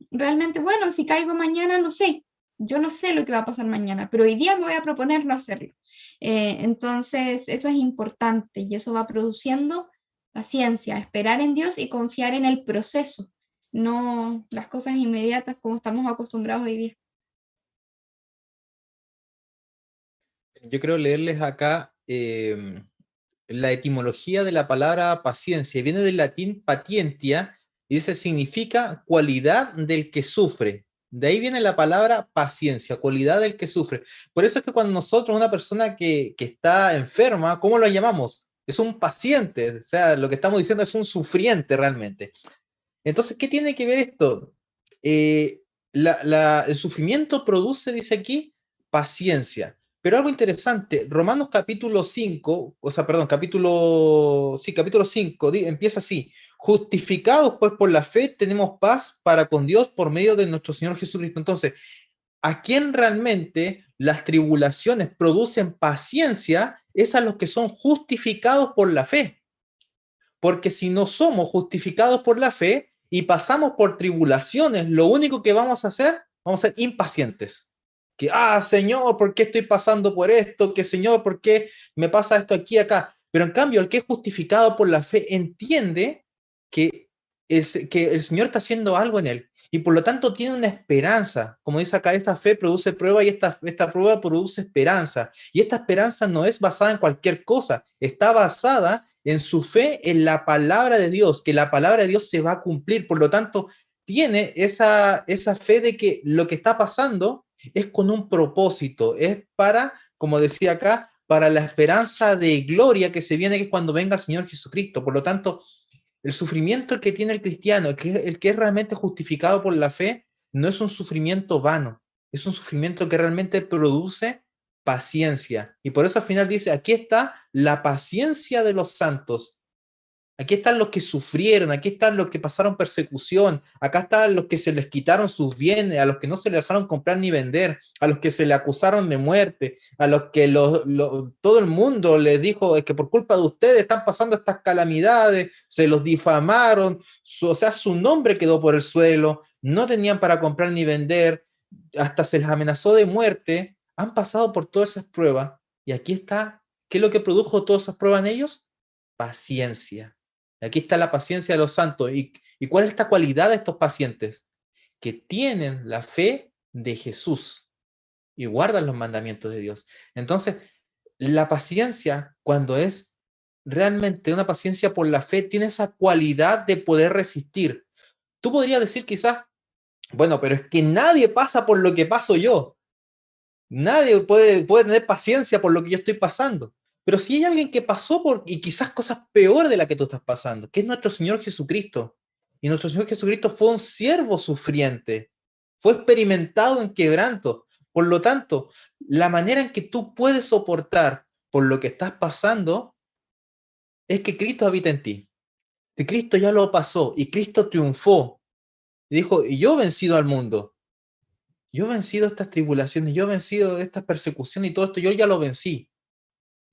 realmente, bueno, si caigo mañana, no sé. Yo no sé lo que va a pasar mañana, pero hoy día me voy a proponer no hacerlo. Entonces, eso es importante y eso va produciendo paciencia, esperar en Dios y confiar en el proceso, no las cosas inmediatas como estamos acostumbrados hoy día. Yo creo leerles acá la etimología de la palabra paciencia. Viene del latín patientia y dice significa cualidad del que sufre. De ahí viene la palabra paciencia, cualidad del que sufre. Por eso es que cuando nosotros, una persona que está enferma, ¿cómo lo llamamos? Es un paciente, o sea, lo que estamos diciendo es un sufriente realmente. Entonces, ¿qué tiene que ver esto? El sufrimiento produce, dice aquí, paciencia. Pero algo interesante, Romanos capítulo 5, o sea, perdón, capítulo 5, empieza así. Justificados pues por la fe, tenemos paz para con Dios por medio de nuestro Señor Jesucristo. Entonces, ¿a quién realmente las tribulaciones producen paciencia? Es a los que son justificados por la fe. Porque si no somos justificados por la fe y pasamos por tribulaciones, lo único que vamos a hacer, vamos a ser impacientes. Que, Señor, ¿por qué estoy pasando por esto? Que, Señor, ¿por qué me pasa esto aquí, acá? Pero en cambio, el que es justificado por la fe entiende que el Señor está haciendo algo en él y por lo tanto tiene una esperanza. Como dice acá, esta fe produce prueba y esta prueba produce esperanza. Y esta esperanza no es basada en cualquier cosa, está basada en su fe en la palabra de Dios, que la palabra de Dios se va a cumplir. Por lo tanto, tiene esa fe de que lo que está pasando es con un propósito, es para, como decía acá, para la esperanza de gloria que se viene, que es cuando venga el Señor Jesucristo. Por lo tanto, el sufrimiento que tiene el cristiano, el que es realmente justificado por la fe, no es un sufrimiento vano, es un sufrimiento que realmente produce paciencia. Y por eso al final dice, aquí está la paciencia de los santos. Aquí están los que sufrieron, aquí están los que pasaron persecución, acá están los que se les quitaron sus bienes, a los que no se les dejaron comprar ni vender, a los que se le acusaron de muerte, a los que todo el mundo les dijo que por culpa de ustedes están pasando estas calamidades, se los difamaron, o sea, su nombre quedó por el suelo, no tenían para comprar ni vender, hasta se les amenazó de muerte, han pasado por todas esas pruebas y aquí está, ¿qué es lo que produjo todas esas pruebas en ellos? Paciencia. Aquí está la paciencia de los santos. ¿Y cuál es esta cualidad de estos pacientes? Que tienen la fe de Jesús y guardan los mandamientos de Dios. Entonces, la paciencia, cuando es realmente una paciencia por la fe, tiene esa cualidad de poder resistir. Tú podrías decir quizás, bueno, pero es que nadie pasa por lo que paso yo. Nadie puede tener paciencia por lo que yo estoy pasando. Pero si hay alguien que pasó por, y quizás cosas peores de la que tú estás pasando, que es nuestro Señor Jesucristo. Y nuestro Señor Jesucristo fue un siervo sufriente, fue experimentado en quebranto. Por lo tanto, la manera en que tú puedes soportar por lo que estás pasando es que Cristo habita en ti. Que Cristo ya lo pasó y Cristo triunfó. Y dijo, y yo he vencido al mundo. Yo he vencido estas tribulaciones, yo he vencido estas persecuciones y todo esto, yo ya lo vencí.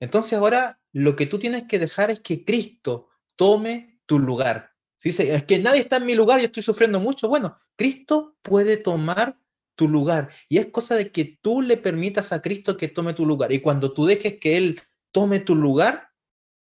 Entonces ahora lo que tú tienes que dejar es que Cristo tome tu lugar. Si dice, es que nadie está en mi lugar, yo estoy sufriendo mucho. Bueno, Cristo puede tomar tu lugar. Y es cosa de que tú le permitas a Cristo que tome tu lugar. Y cuando tú dejes que Él tome tu lugar,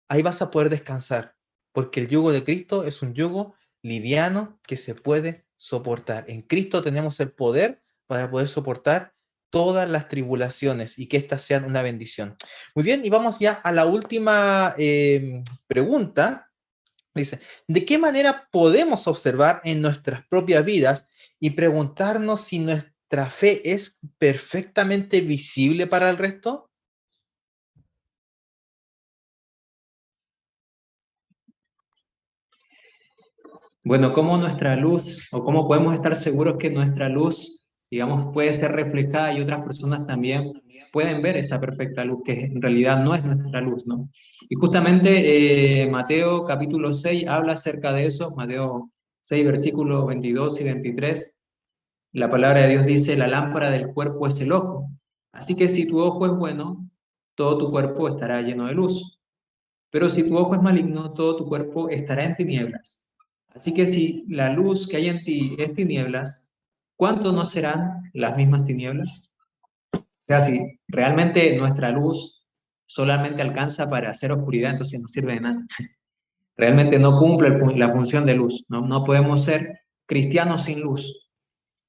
ahí vas a poder descansar. Porque el yugo de Cristo es un yugo liviano que se puede soportar. En Cristo tenemos el poder para poder soportar todas las tribulaciones y que éstas sean una bendición. Muy bien, y vamos ya a la última pregunta. Dice, ¿de qué manera podemos observar en nuestras propias vidas y preguntarnos si nuestra fe es perfectamente visible para el resto? Bueno, ¿cómo nuestra luz o cómo podemos estar seguros que nuestra luz, digamos, puede ser reflejada y otras personas también pueden ver esa perfecta luz, que en realidad no es nuestra luz, ¿no? Y justamente Mateo capítulo 6 habla acerca de eso, Mateo 6, versículos 22 y 23. La palabra de Dios dice, la lámpara del cuerpo es el ojo. Así que si tu ojo es bueno, todo tu cuerpo estará lleno de luz. Pero si tu ojo es maligno, todo tu cuerpo estará en tinieblas. Así que si la luz que hay en ti es tinieblas, ¿cuánto no serán las mismas tinieblas? O sea, si realmente nuestra luz solamente alcanza para hacer oscuridad, entonces no sirve de nada. Realmente no cumple la función de luz, ¿no? No podemos ser cristianos sin luz.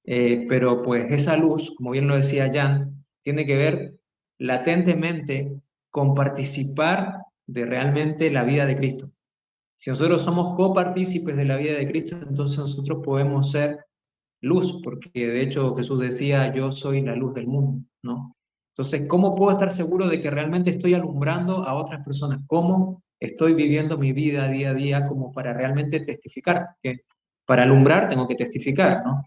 Pero pues esa luz, como bien lo decía Jan, tiene que ver latentemente con participar de realmente la vida de Cristo. Si nosotros somos copartícipes de la vida de Cristo, entonces nosotros podemos ser luz, porque de hecho Jesús decía, yo soy la luz del mundo, ¿no? Entonces, ¿cómo puedo estar seguro de que realmente estoy alumbrando a otras personas? ¿Cómo estoy viviendo mi vida día a día como para realmente testificar? Porque para alumbrar tengo que testificar, ¿no?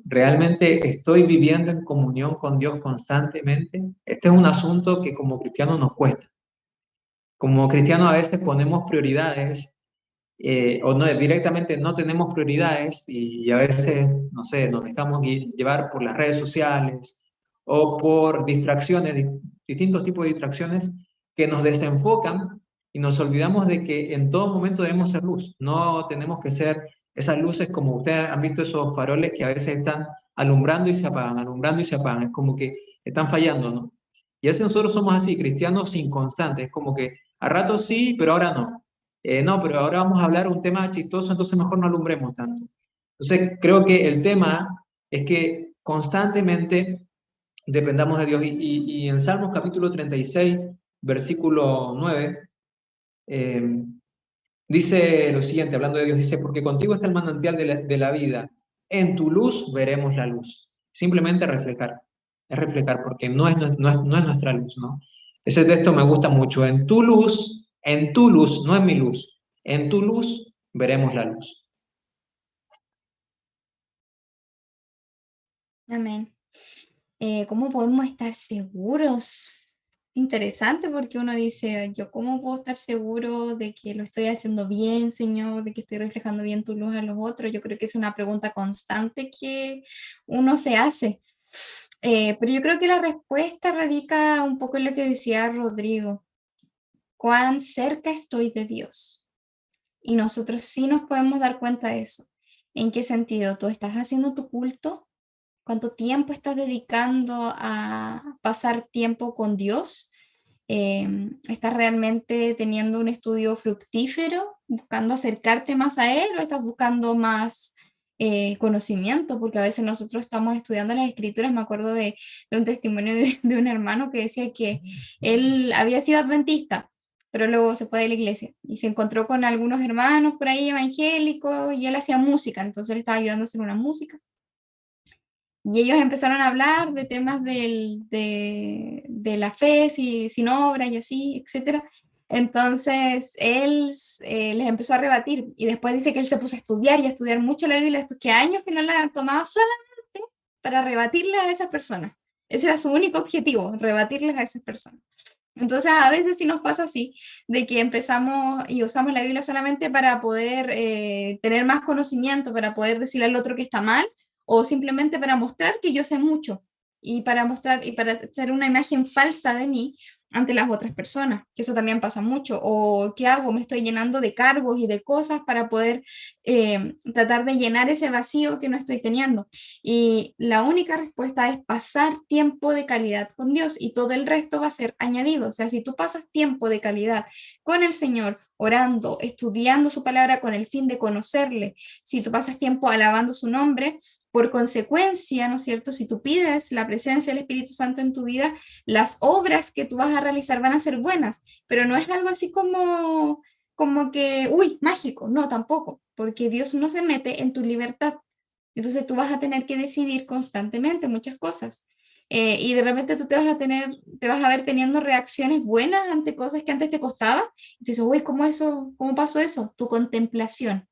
¿Realmente estoy viviendo en comunión con Dios constantemente? Este es un asunto que como cristianos nos cuesta. Como cristianos a veces ponemos prioridades o no, directamente no tenemos prioridades y a veces, no sé, nos dejamos llevar por las redes sociales o por distracciones, distintos tipos de distracciones que nos desenfocan y nos olvidamos de que en todo momento debemos ser luz. No tenemos que ser esas luces como ustedes han visto esos faroles que a veces están alumbrando y se apagan, alumbrando y se apagan. Es como que están fallando, ¿no? Y así nosotros somos así, cristianos inconstantes. Es como que a ratos sí, pero ahora no. No, pero ahora vamos a hablar un tema chistoso, entonces mejor no alumbremos tanto. Entonces, creo que el tema es que constantemente dependamos de Dios. Y en Salmos capítulo 36, versículo 9, eh, dice lo siguiente, hablando de Dios, dice, porque contigo está el manantial de la vida, en tu luz veremos la luz. Simplemente reflejar, es reflejar, porque no es nuestra luz, ¿no? Ese texto me gusta mucho, en tu luz, no en mi luz, en tu luz veremos la luz. Amén. ¿Cómo podemos estar seguros? Interesante porque uno dice, yo cómo puedo estar seguro de que lo estoy haciendo bien, Señor, de que estoy reflejando bien tu luz a los otros. Yo creo que es una pregunta constante que uno se hace. Pero yo creo que la respuesta radica un poco en lo que decía Rodrigo, cuán cerca estoy de Dios. Y nosotros sí nos podemos dar cuenta de eso. ¿En qué sentido? ¿Tú estás haciendo tu culto? ¿Cuánto tiempo estás dedicando a pasar tiempo con Dios? ¿Estás realmente teniendo un estudio fructífero, buscando acercarte más a Él o estás buscando más conocimiento? Porque a veces nosotros estamos estudiando las escrituras. Me acuerdo de un testimonio de un hermano que decía que él había sido adventista, pero luego se fue de la iglesia y se encontró con algunos hermanos por ahí evangélicos y él hacía música, entonces él estaba ayudando a hacer una música. Y ellos empezaron a hablar de temas de la fe, sin obra y así, etcétera. Entonces él les empezó a rebatir y después dice que él se puso a estudiar y a estudiar mucho la Biblia, después que años que no la tomaba solamente para rebatirle a esas personas. Ese era su único objetivo, rebatirles a esas personas. Entonces a veces sí nos pasa así, de que empezamos y usamos la Biblia solamente para poder tener más conocimiento, para poder decirle al otro que está mal, o simplemente para mostrar que yo sé mucho y para mostrar y para hacer una imagen falsa de mí ante las otras personas, que eso también pasa mucho. O ¿qué hago? Me estoy llenando de cargos y de cosas para poder tratar de llenar ese vacío que no estoy teniendo. Y la única respuesta es pasar tiempo de calidad con Dios y todo el resto va a ser añadido. O sea, si tú pasas tiempo de calidad con el Señor, orando, estudiando su palabra con el fin de conocerle, si tú pasas tiempo alabando su nombre, por consecuencia, ¿no es cierto? Si tú pides la presencia del Espíritu Santo en tu vida, las obras que tú vas a realizar van a ser buenas, pero no es algo así como que, uy, mágico, no, tampoco, porque Dios no se mete en tu libertad. Entonces tú vas a tener que decidir constantemente muchas cosas. Y de repente tú te vas a ver teniendo reacciones buenas ante cosas que antes te costaba. Y tú dices, uy, ¿cómo pasó eso? Tu contemplación.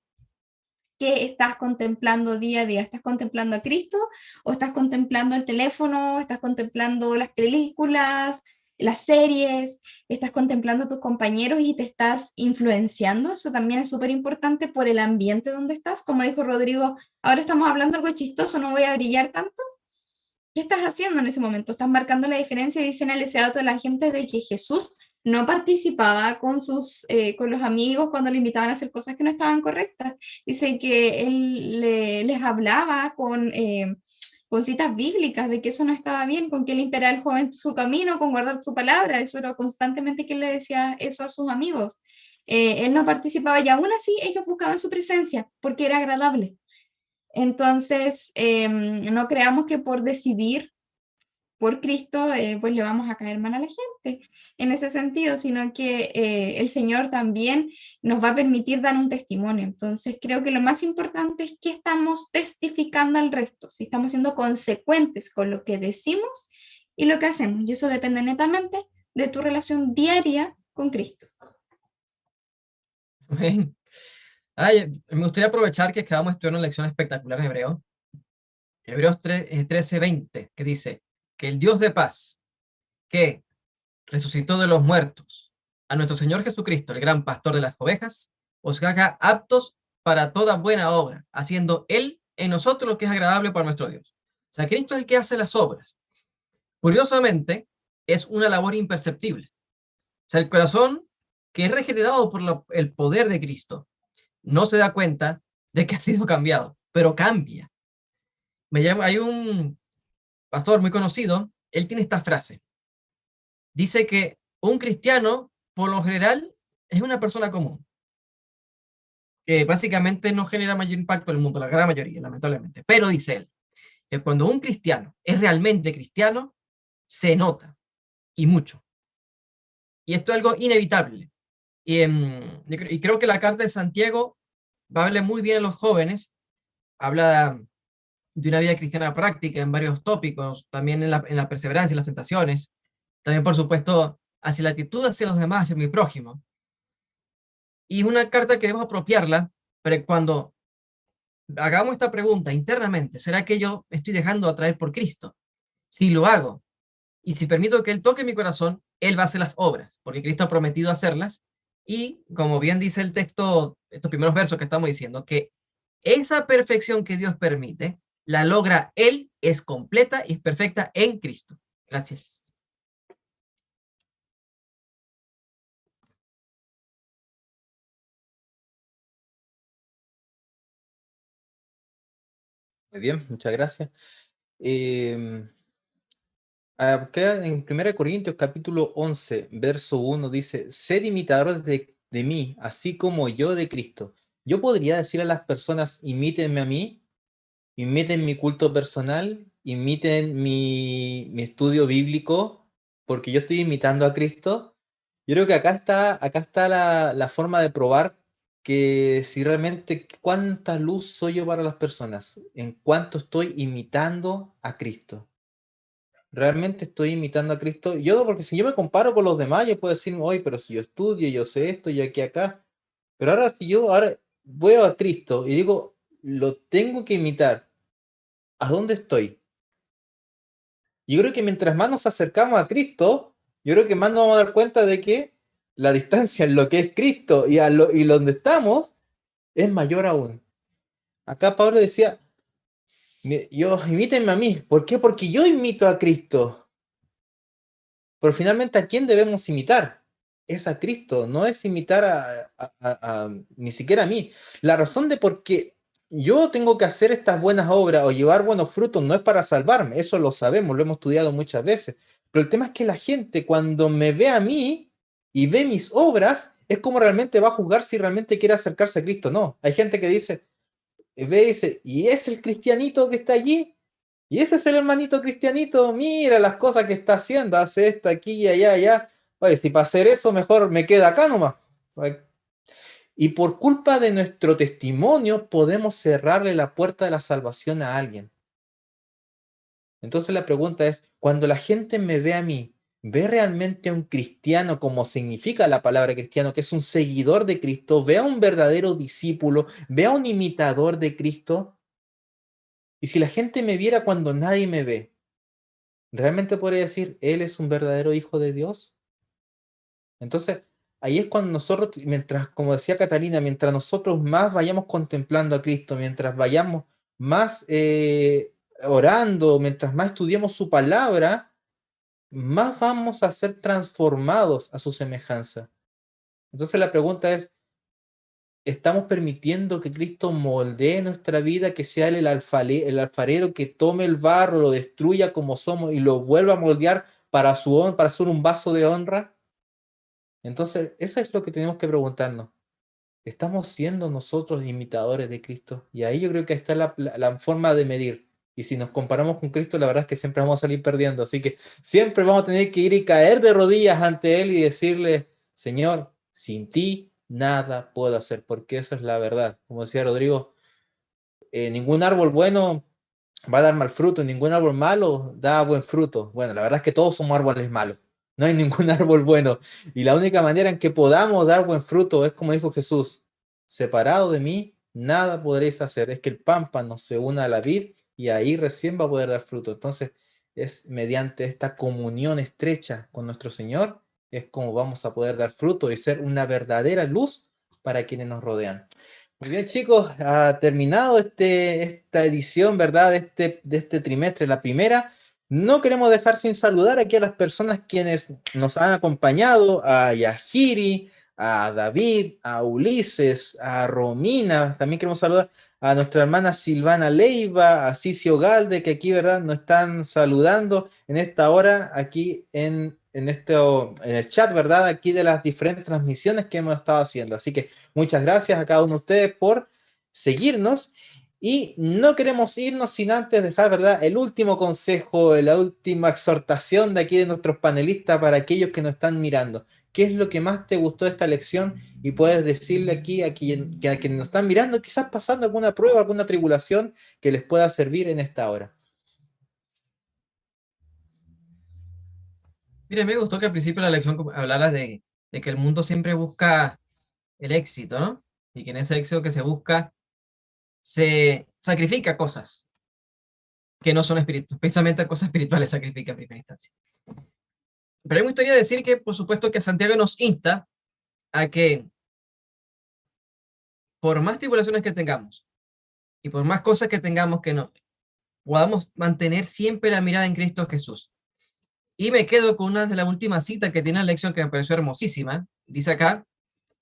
¿Qué estás contemplando día a día? ¿Estás contemplando a Cristo o estás contemplando el teléfono? ¿Estás contemplando las películas, las series? ¿Estás contemplando a tus compañeros y te estás influenciando? Eso también es súper importante por el ambiente donde estás. Como dijo Rodrigo, ahora estamos hablando algo chistoso, no voy a brillar tanto. ¿Qué estás haciendo en ese momento? Estás marcando la diferencia, dice en el a toda la gente, de que Jesús no participaba con los amigos cuando le invitaban a hacer cosas que no estaban correctas. Dice que él les hablaba con citas bíblicas de que eso no estaba bien, con que limpiara el joven su camino, con guardar su palabra. Eso era constantemente que él le decía eso a sus amigos. Él no participaba y aún así ellos buscaban su presencia porque era agradable. Entonces, no creamos que por decidir por Cristo, pues le vamos a caer mal a la gente en ese sentido, sino que el Señor también nos va a permitir dar un testimonio. Entonces, creo que lo más importante es que estamos testificando al resto, si estamos siendo consecuentes con lo que decimos y lo que hacemos. Y eso depende netamente de tu relación diaria con Cristo. Amén. Ay, me gustaría aprovechar que acabamos de estudiar una lección espectacular en hebreo. Hebreos 13:20, que dice que el Dios de paz, que resucitó de los muertos a nuestro Señor Jesucristo, el gran pastor de las ovejas, os haga aptos para toda buena obra, haciendo Él en nosotros lo que es agradable para nuestro Dios. O sea, Cristo es el que hace las obras. Curiosamente, es una labor imperceptible. O sea, el corazón que es regenerado por el poder de Cristo no se da cuenta de que ha sido cambiado, pero cambia. Hay un pastor muy conocido, él tiene esta frase. Dice que un cristiano, por lo general, es una persona común. que básicamente no genera mayor impacto en el mundo, la gran mayoría, lamentablemente. Pero dice él, que cuando un cristiano es realmente cristiano, se nota, y mucho. Y esto es algo inevitable. Y creo que la carta de Santiago va a hablar muy bien a los jóvenes, habla de una vida cristiana práctica en varios tópicos, también en la perseverancia y las tentaciones, también por supuesto hacia la actitud hacia los demás, hacia mi prójimo. Y es una carta que debemos apropiarla, pero cuando hagamos esta pregunta internamente, ¿será que yo me estoy dejando atraer por Cristo? Si lo hago, y si permito que Él toque mi corazón, Él va a hacer las obras, porque Cristo ha prometido hacerlas, y como bien dice el texto, estos primeros versos que estamos diciendo, que esa perfección que Dios permite, la logra Él, es completa y es perfecta en Cristo. Gracias. Muy bien, muchas gracias. Eh, Acá en 1 Corintios capítulo 11, verso 1 dice, sed imitadores de mí, así como yo de Cristo. Yo podría decir a las personas, imítenme a mí, imiten mi culto personal, imiten mi estudio bíblico, porque yo estoy imitando a Cristo. Yo creo que acá está la forma de probar que si realmente cuánta luz soy yo para las personas, en cuánto estoy imitando a Cristo. Realmente estoy imitando a Cristo. Yo no, porque si yo me comparo con los demás, yo puedo decir, oye, pero si yo estudio, yo sé esto, y aquí, acá. Pero ahora, si yo ahora veo a Cristo y digo, lo tengo que imitar, ¿a dónde estoy? Yo creo que mientras más nos acercamos a Cristo, yo creo que más nos vamos a dar cuenta de que la distancia en lo que es Cristo y donde estamos es mayor aún. Acá Pablo decía, yo imítenme a mí. ¿Por qué? Porque yo imito a Cristo. Pero finalmente, ¿a quién debemos imitar? Es a Cristo, no es imitar ni siquiera a mí. La razón de por qué yo tengo que hacer estas buenas obras o llevar buenos frutos no es para salvarme, eso lo sabemos, lo hemos estudiado muchas veces. Pero el tema es que la gente cuando me ve a mí y ve mis obras, es como realmente va a juzgar si realmente quiere acercarse a Cristo o no. Hay gente que dice, ve y dice, ¿y es el cristianito que está allí? Y ese es el hermanito cristianito, mira las cosas que está haciendo, hace esto aquí y allá, allá. Oye, si para hacer eso mejor me queda acá nomás. Y por culpa de nuestro testimonio podemos cerrarle la puerta de la salvación a alguien. Entonces la pregunta es, cuando la gente me ve a mí, ¿ve realmente a un cristiano como significa la palabra cristiano, que es un seguidor de Cristo? ¿Ve a un verdadero discípulo? ¿Ve a un imitador de Cristo? Y si la gente me viera cuando nadie me ve, ¿realmente podría decir, Él es un verdadero hijo de Dios? Entonces, ahí es cuando nosotros, mientras, como decía Catalina, mientras nosotros más vayamos contemplando a Cristo, mientras vayamos más orando, mientras más estudiemos su palabra, más vamos a ser transformados a su semejanza. Entonces la pregunta es, ¿estamos permitiendo que Cristo moldee nuestra vida, que sea Él el alfarero que tome el barro, lo destruya como somos y lo vuelva a moldear para ser un vaso de honra? Entonces, eso es lo que tenemos que preguntarnos. ¿Estamos siendo nosotros imitadores de Cristo? Y ahí yo creo que está la forma de medir. Y si nos comparamos con Cristo, la verdad es que siempre vamos a salir perdiendo. Así que siempre vamos a tener que ir y caer de rodillas ante Él y decirle, Señor, sin ti nada puedo hacer, porque esa es la verdad. Como decía Rodrigo, ningún árbol bueno va a dar mal fruto, ningún árbol malo da buen fruto. Bueno, la verdad es que todos somos árboles malos. No hay ningún árbol bueno. Y la única manera en que podamos dar buen fruto es como dijo Jesús, separado de mí, nada podréis hacer. Es que el pámpano se una a la vid y ahí recién va a poder dar fruto. Entonces, es mediante esta comunión estrecha con nuestro Señor, es como vamos a poder dar fruto y ser una verdadera luz para quienes nos rodean. Muy bien, chicos, ha terminado esta edición, ¿verdad? De este trimestre, la primera. No queremos dejar sin saludar aquí a las personas quienes nos han acompañado, a Yahiri, a David, a Ulises, a Romina. También queremos saludar a nuestra hermana Silvana Leiva, a Cicio Galde, que aquí, ¿verdad?, nos están saludando en esta hora aquí en en el chat, ¿verdad? Aquí de las diferentes transmisiones que hemos estado haciendo. Así que muchas gracias a cada uno de ustedes por seguirnos. Y no queremos irnos sin antes dejar, ¿verdad?, el último consejo, la última exhortación de aquí de nuestros panelistas para aquellos que nos están mirando. ¿Qué es lo que más te gustó de esta lección? Y puedes decirle aquí a quienes nos están mirando, quizás pasando alguna prueba, alguna tribulación que les pueda servir en esta hora. Mire, me gustó que al principio de la lección hablara de que el mundo siempre busca el éxito, ¿no? Y que en ese éxito que se busca se sacrifica cosas que no son espirituales, precisamente cosas espirituales sacrifica en primera instancia. Pero me gustaría decir que, por supuesto, que Santiago nos insta a que por más tribulaciones que tengamos y por más cosas que tengamos que no, podamos mantener siempre la mirada en Cristo Jesús. Y me quedo con una de las últimas citas que tiene la lección que me pareció hermosísima. Dice acá,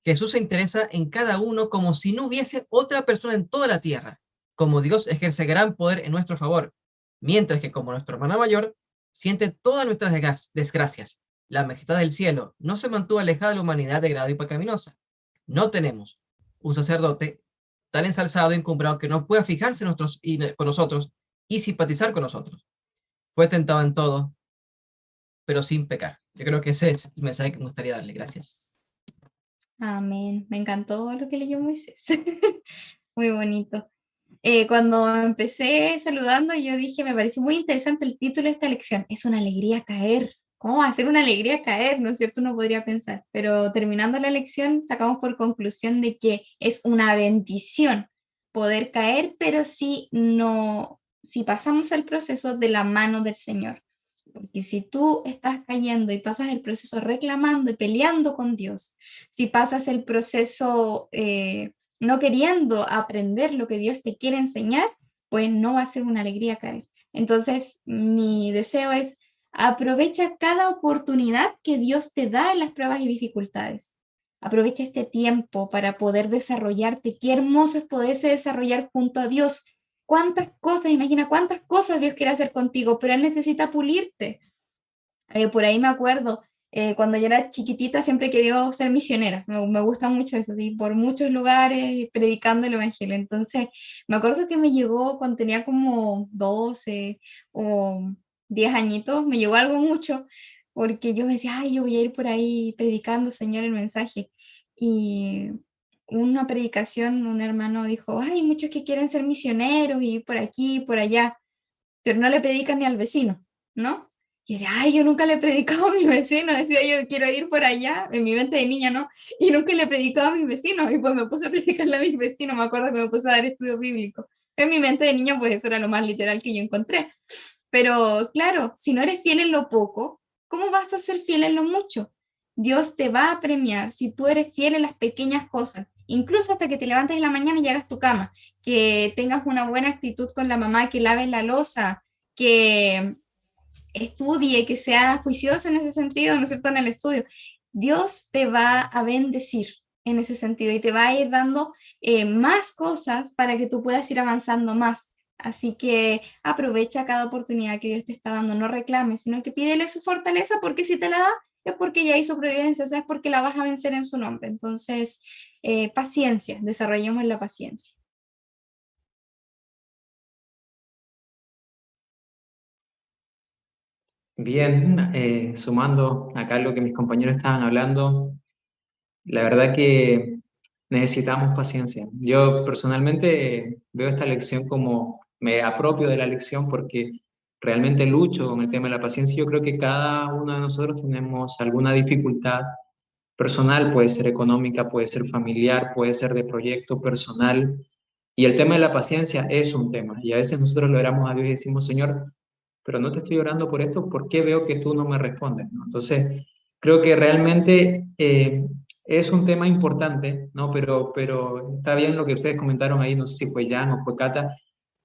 Jesús se interesa en cada uno como si no hubiese otra persona en toda la tierra, como Dios ejerce gran poder en nuestro favor, mientras que como nuestro hermano mayor, siente todas nuestras desgracias. La majestad del cielo no se mantuvo alejada de la humanidad degradada y pecaminosa. No tenemos un sacerdote tan ensalzado e encumbrado que no pueda fijarse con nosotros y simpatizar con nosotros. Fue tentado en todo, pero sin pecar. Yo creo que ese es el mensaje que me gustaría darle. Gracias. Amén. Me encantó lo que leyó Moisés. Muy bonito. Cuando empecé saludando, yo dije, me pareció muy interesante el título de esta lección. Es una alegría caer. ¿Cómo va a ser una alegría caer? ¿No es cierto? Uno podría pensar. Pero terminando la lección, sacamos por conclusión de que es una bendición poder caer, pero si pasamos el proceso de la mano del Señor. Porque si tú estás cayendo y pasas el proceso reclamando y peleando con Dios, si pasas el proceso no queriendo aprender lo que Dios te quiere enseñar, pues no va a ser una alegría caer. Entonces, mi deseo es aprovecha cada oportunidad que Dios te da en las pruebas y dificultades. Aprovecha este tiempo para poder desarrollarte. Qué hermoso es poderse desarrollar junto a Dios. Cuántas cosas, imagina cuántas cosas Dios quiere hacer contigo, pero Él necesita pulirte. Por ahí me acuerdo, cuando yo era chiquitita siempre he querido ser misionera, me gusta mucho eso, ¿sí? Por muchos lugares predicando el evangelio. Entonces, me acuerdo que me llegó cuando tenía como 12 o 10 añitos, me llegó algo mucho, porque yo me decía, ay, yo voy a ir por ahí predicando, Señor, el mensaje. Y una predicación, un hermano dijo, ay, hay muchos que quieren ser misioneros y por aquí, por allá, pero no le predican ni al vecino, ¿no? Y decía, ay, yo nunca le he predicado a mi vecino, decía yo quiero ir por allá, en mi mente de niña, ¿no? Y nunca le he predicado a mis vecinos, y pues me puse a predicarle a mis vecinos, me acuerdo que me puse a dar estudio bíblico. En mi mente de niña, pues eso era lo más literal que yo encontré. Pero claro, si no eres fiel en lo poco, ¿cómo vas a ser fiel en lo mucho? Dios te va a premiar si tú eres fiel en las pequeñas cosas, incluso hasta que te levantes en la mañana y hagas tu cama, que tengas una buena actitud con la mamá, que laves la loza, que estudie, que sea juicioso en ese sentido, ¿no es cierto?, en el estudio. Dios te va a bendecir en ese sentido y te va a ir dando más cosas para que tú puedas ir avanzando más. Así que aprovecha cada oportunidad que Dios te está dando, no reclames, sino que pídele su fortaleza, porque si te la da es porque ya hizo providencia, o sea, es porque la vas a vencer en su nombre. Entonces, paciencia, desarrollemos la paciencia. Bien, sumando acá lo que mis compañeros estaban hablando, la verdad que necesitamos paciencia. Yo personalmente veo esta lección como me apropio de la lección porque realmente lucho con el tema de la paciencia. Yo creo que cada uno de nosotros tenemos alguna dificultad personal, puede ser económica, puede ser familiar, puede ser de proyecto personal. Y el tema de la paciencia es un tema. Y a veces nosotros le oramos a Dios y decimos, Señor, pero no te estoy orando por esto, ¿por qué veo que tú no me respondes? ¿No? Entonces, creo que realmente es un tema importante, ¿no? Pero está bien lo que ustedes comentaron ahí, no sé si fue Jan o fue Cata,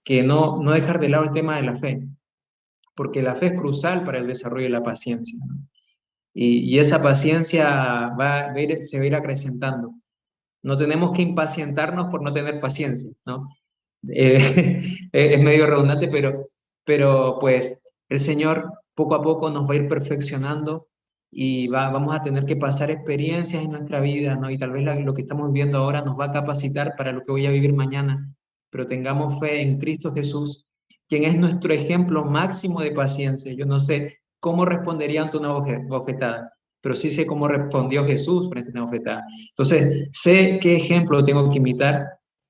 que no dejar de lado el tema de la fe, porque la fe es crucial para el desarrollo de la paciencia, ¿no? Y esa paciencia se va a ir acrecentando. No tenemos que impacientarnos por no tener paciencia, ¿no? Es medio redundante, pero pues el Señor poco a poco nos va a ir perfeccionando y vamos a tener que pasar experiencias en nuestra vida, ¿no? Y tal vez lo que estamos viviendo ahora nos va a capacitar para lo que voy a vivir mañana, pero tengamos fe en Cristo Jesús, quien es nuestro ejemplo máximo de paciencia. Yo no sé cómo respondería ante una bofetada, pero sí sé cómo respondió Jesús frente a una bofetada. Entonces, sé qué ejemplo tengo que imitar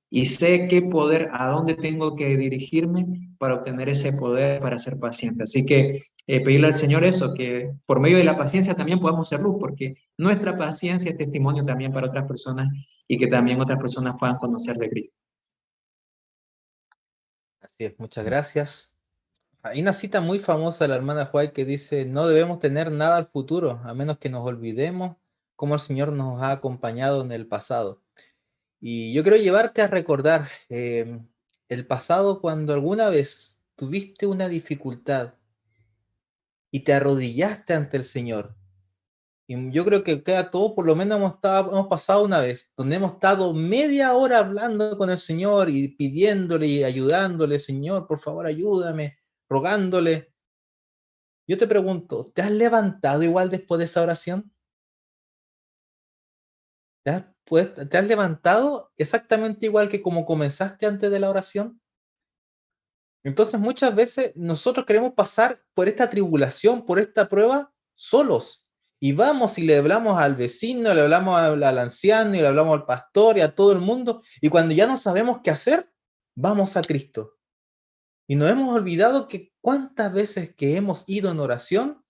y sé qué poder, a dónde tengo que dirigirme para obtener ese poder, para ser paciente. Así que pedirle al Señor eso, que por medio de la paciencia también podamos ser luz, porque nuestra paciencia es testimonio también para otras personas y que también otras personas puedan conocer de Cristo. Así es, muchas gracias. Hay una cita muy famosa de la hermana White que dice, no debemos tener nada al futuro, a menos que nos olvidemos cómo el Señor nos ha acompañado en el pasado. Y yo quiero llevarte a recordar el pasado cuando alguna vez tuviste una dificultad y te arrodillaste ante el Señor. Y yo creo que cada todos por lo menos hemos pasado una vez, donde hemos estado media hora hablando con el Señor y pidiéndole y ayudándole, Señor, por favor, ayúdame, rogándole. Yo te pregunto, ¿te has levantado igual después de esa oración? ¿Te has levantado exactamente igual que como comenzaste antes de la oración? Entonces muchas veces nosotros queremos pasar por esta tribulación, por esta prueba, solos. Y vamos y le hablamos al vecino, le hablamos al anciano, y le hablamos al pastor y a todo el mundo. Y cuando ya no sabemos qué hacer, vamos a Cristo. Y nos hemos olvidado que cuántas veces que hemos ido en oración,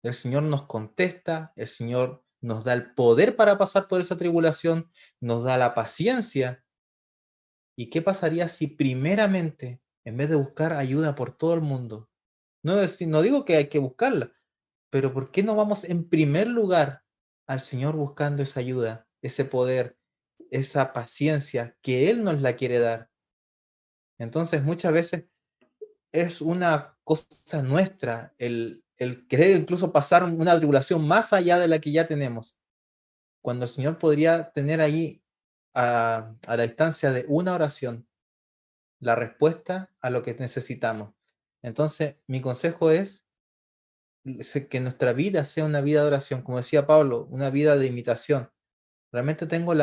el Señor nos contesta, el Señor nos da el poder para pasar por esa tribulación, nos da la paciencia. ¿Y qué pasaría si primeramente, en vez de buscar ayuda por todo el mundo, no digo que hay que buscarla, pero ¿por qué no vamos en primer lugar al Señor buscando esa ayuda, ese poder, esa paciencia que Él nos la quiere dar? Entonces muchas veces es una cosa nuestra el querer incluso pasar una tribulación más allá de la que ya tenemos, cuando el Señor podría tener ahí a la distancia de una oración la respuesta a lo que necesitamos. Entonces, mi consejo es que nuestra vida sea una vida de oración, como decía Pablo, una vida de imitación. Realmente tengo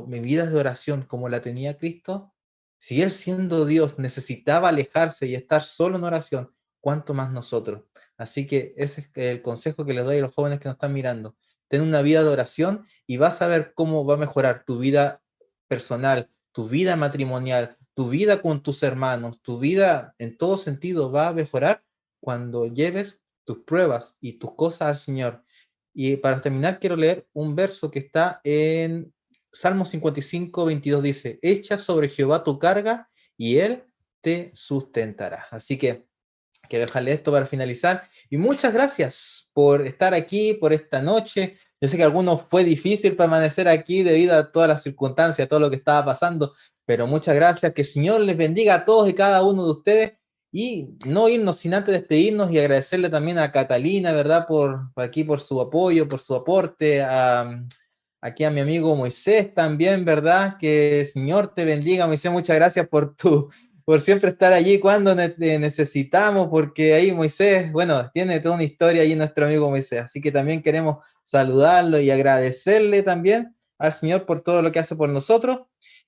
mi vida de oración como la tenía Cristo. Si Él siendo Dios necesitaba alejarse y estar solo en oración, ¿cuánto más nosotros? Así que ese es el consejo que les doy a los jóvenes que nos están mirando. Ten una vida de oración y vas a ver cómo va a mejorar tu vida personal, tu vida matrimonial, tu vida con tus hermanos, tu vida en todo sentido va a mejorar cuando lleves tus pruebas y tus cosas al Señor. Y para terminar, quiero leer un verso que está en Salmo 55, 22. Dice, echa sobre Jehová tu carga y Él te sustentará. Así que quiero dejarle esto para finalizar. Y muchas gracias por estar aquí, por esta noche. Yo sé que a algunos fue difícil permanecer aquí debido a todas las circunstancias, a todo lo que estaba pasando, pero muchas gracias. Que el Señor les bendiga a todos y cada uno de ustedes. Y no irnos sin antes despedirnos y agradecerle también a Catalina, ¿verdad? Por aquí, por su apoyo, por su aporte, aquí a mi amigo Moisés también, ¿verdad? Que el Señor te bendiga, Moisés, muchas gracias por siempre estar allí cuando necesitamos, porque ahí Moisés, bueno, tiene toda una historia ahí nuestro amigo Moisés, así que también queremos saludarlo y agradecerle también al Señor por todo lo que hace por nosotros.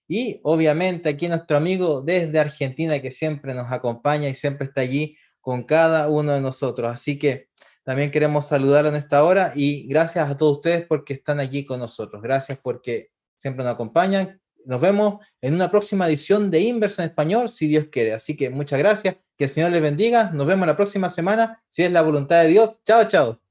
Y obviamente aquí nuestro amigo desde Argentina que siempre nos acompaña y siempre está allí con cada uno de nosotros. Así que también queremos saludarlo en esta hora y gracias a todos ustedes porque están allí con nosotros. Gracias porque siempre nos acompañan. Nos vemos en una próxima edición de Inversa en Español, si Dios quiere. Así que muchas gracias, que el Señor les bendiga. Nos vemos la próxima semana, si es la voluntad de Dios. Chao, chao.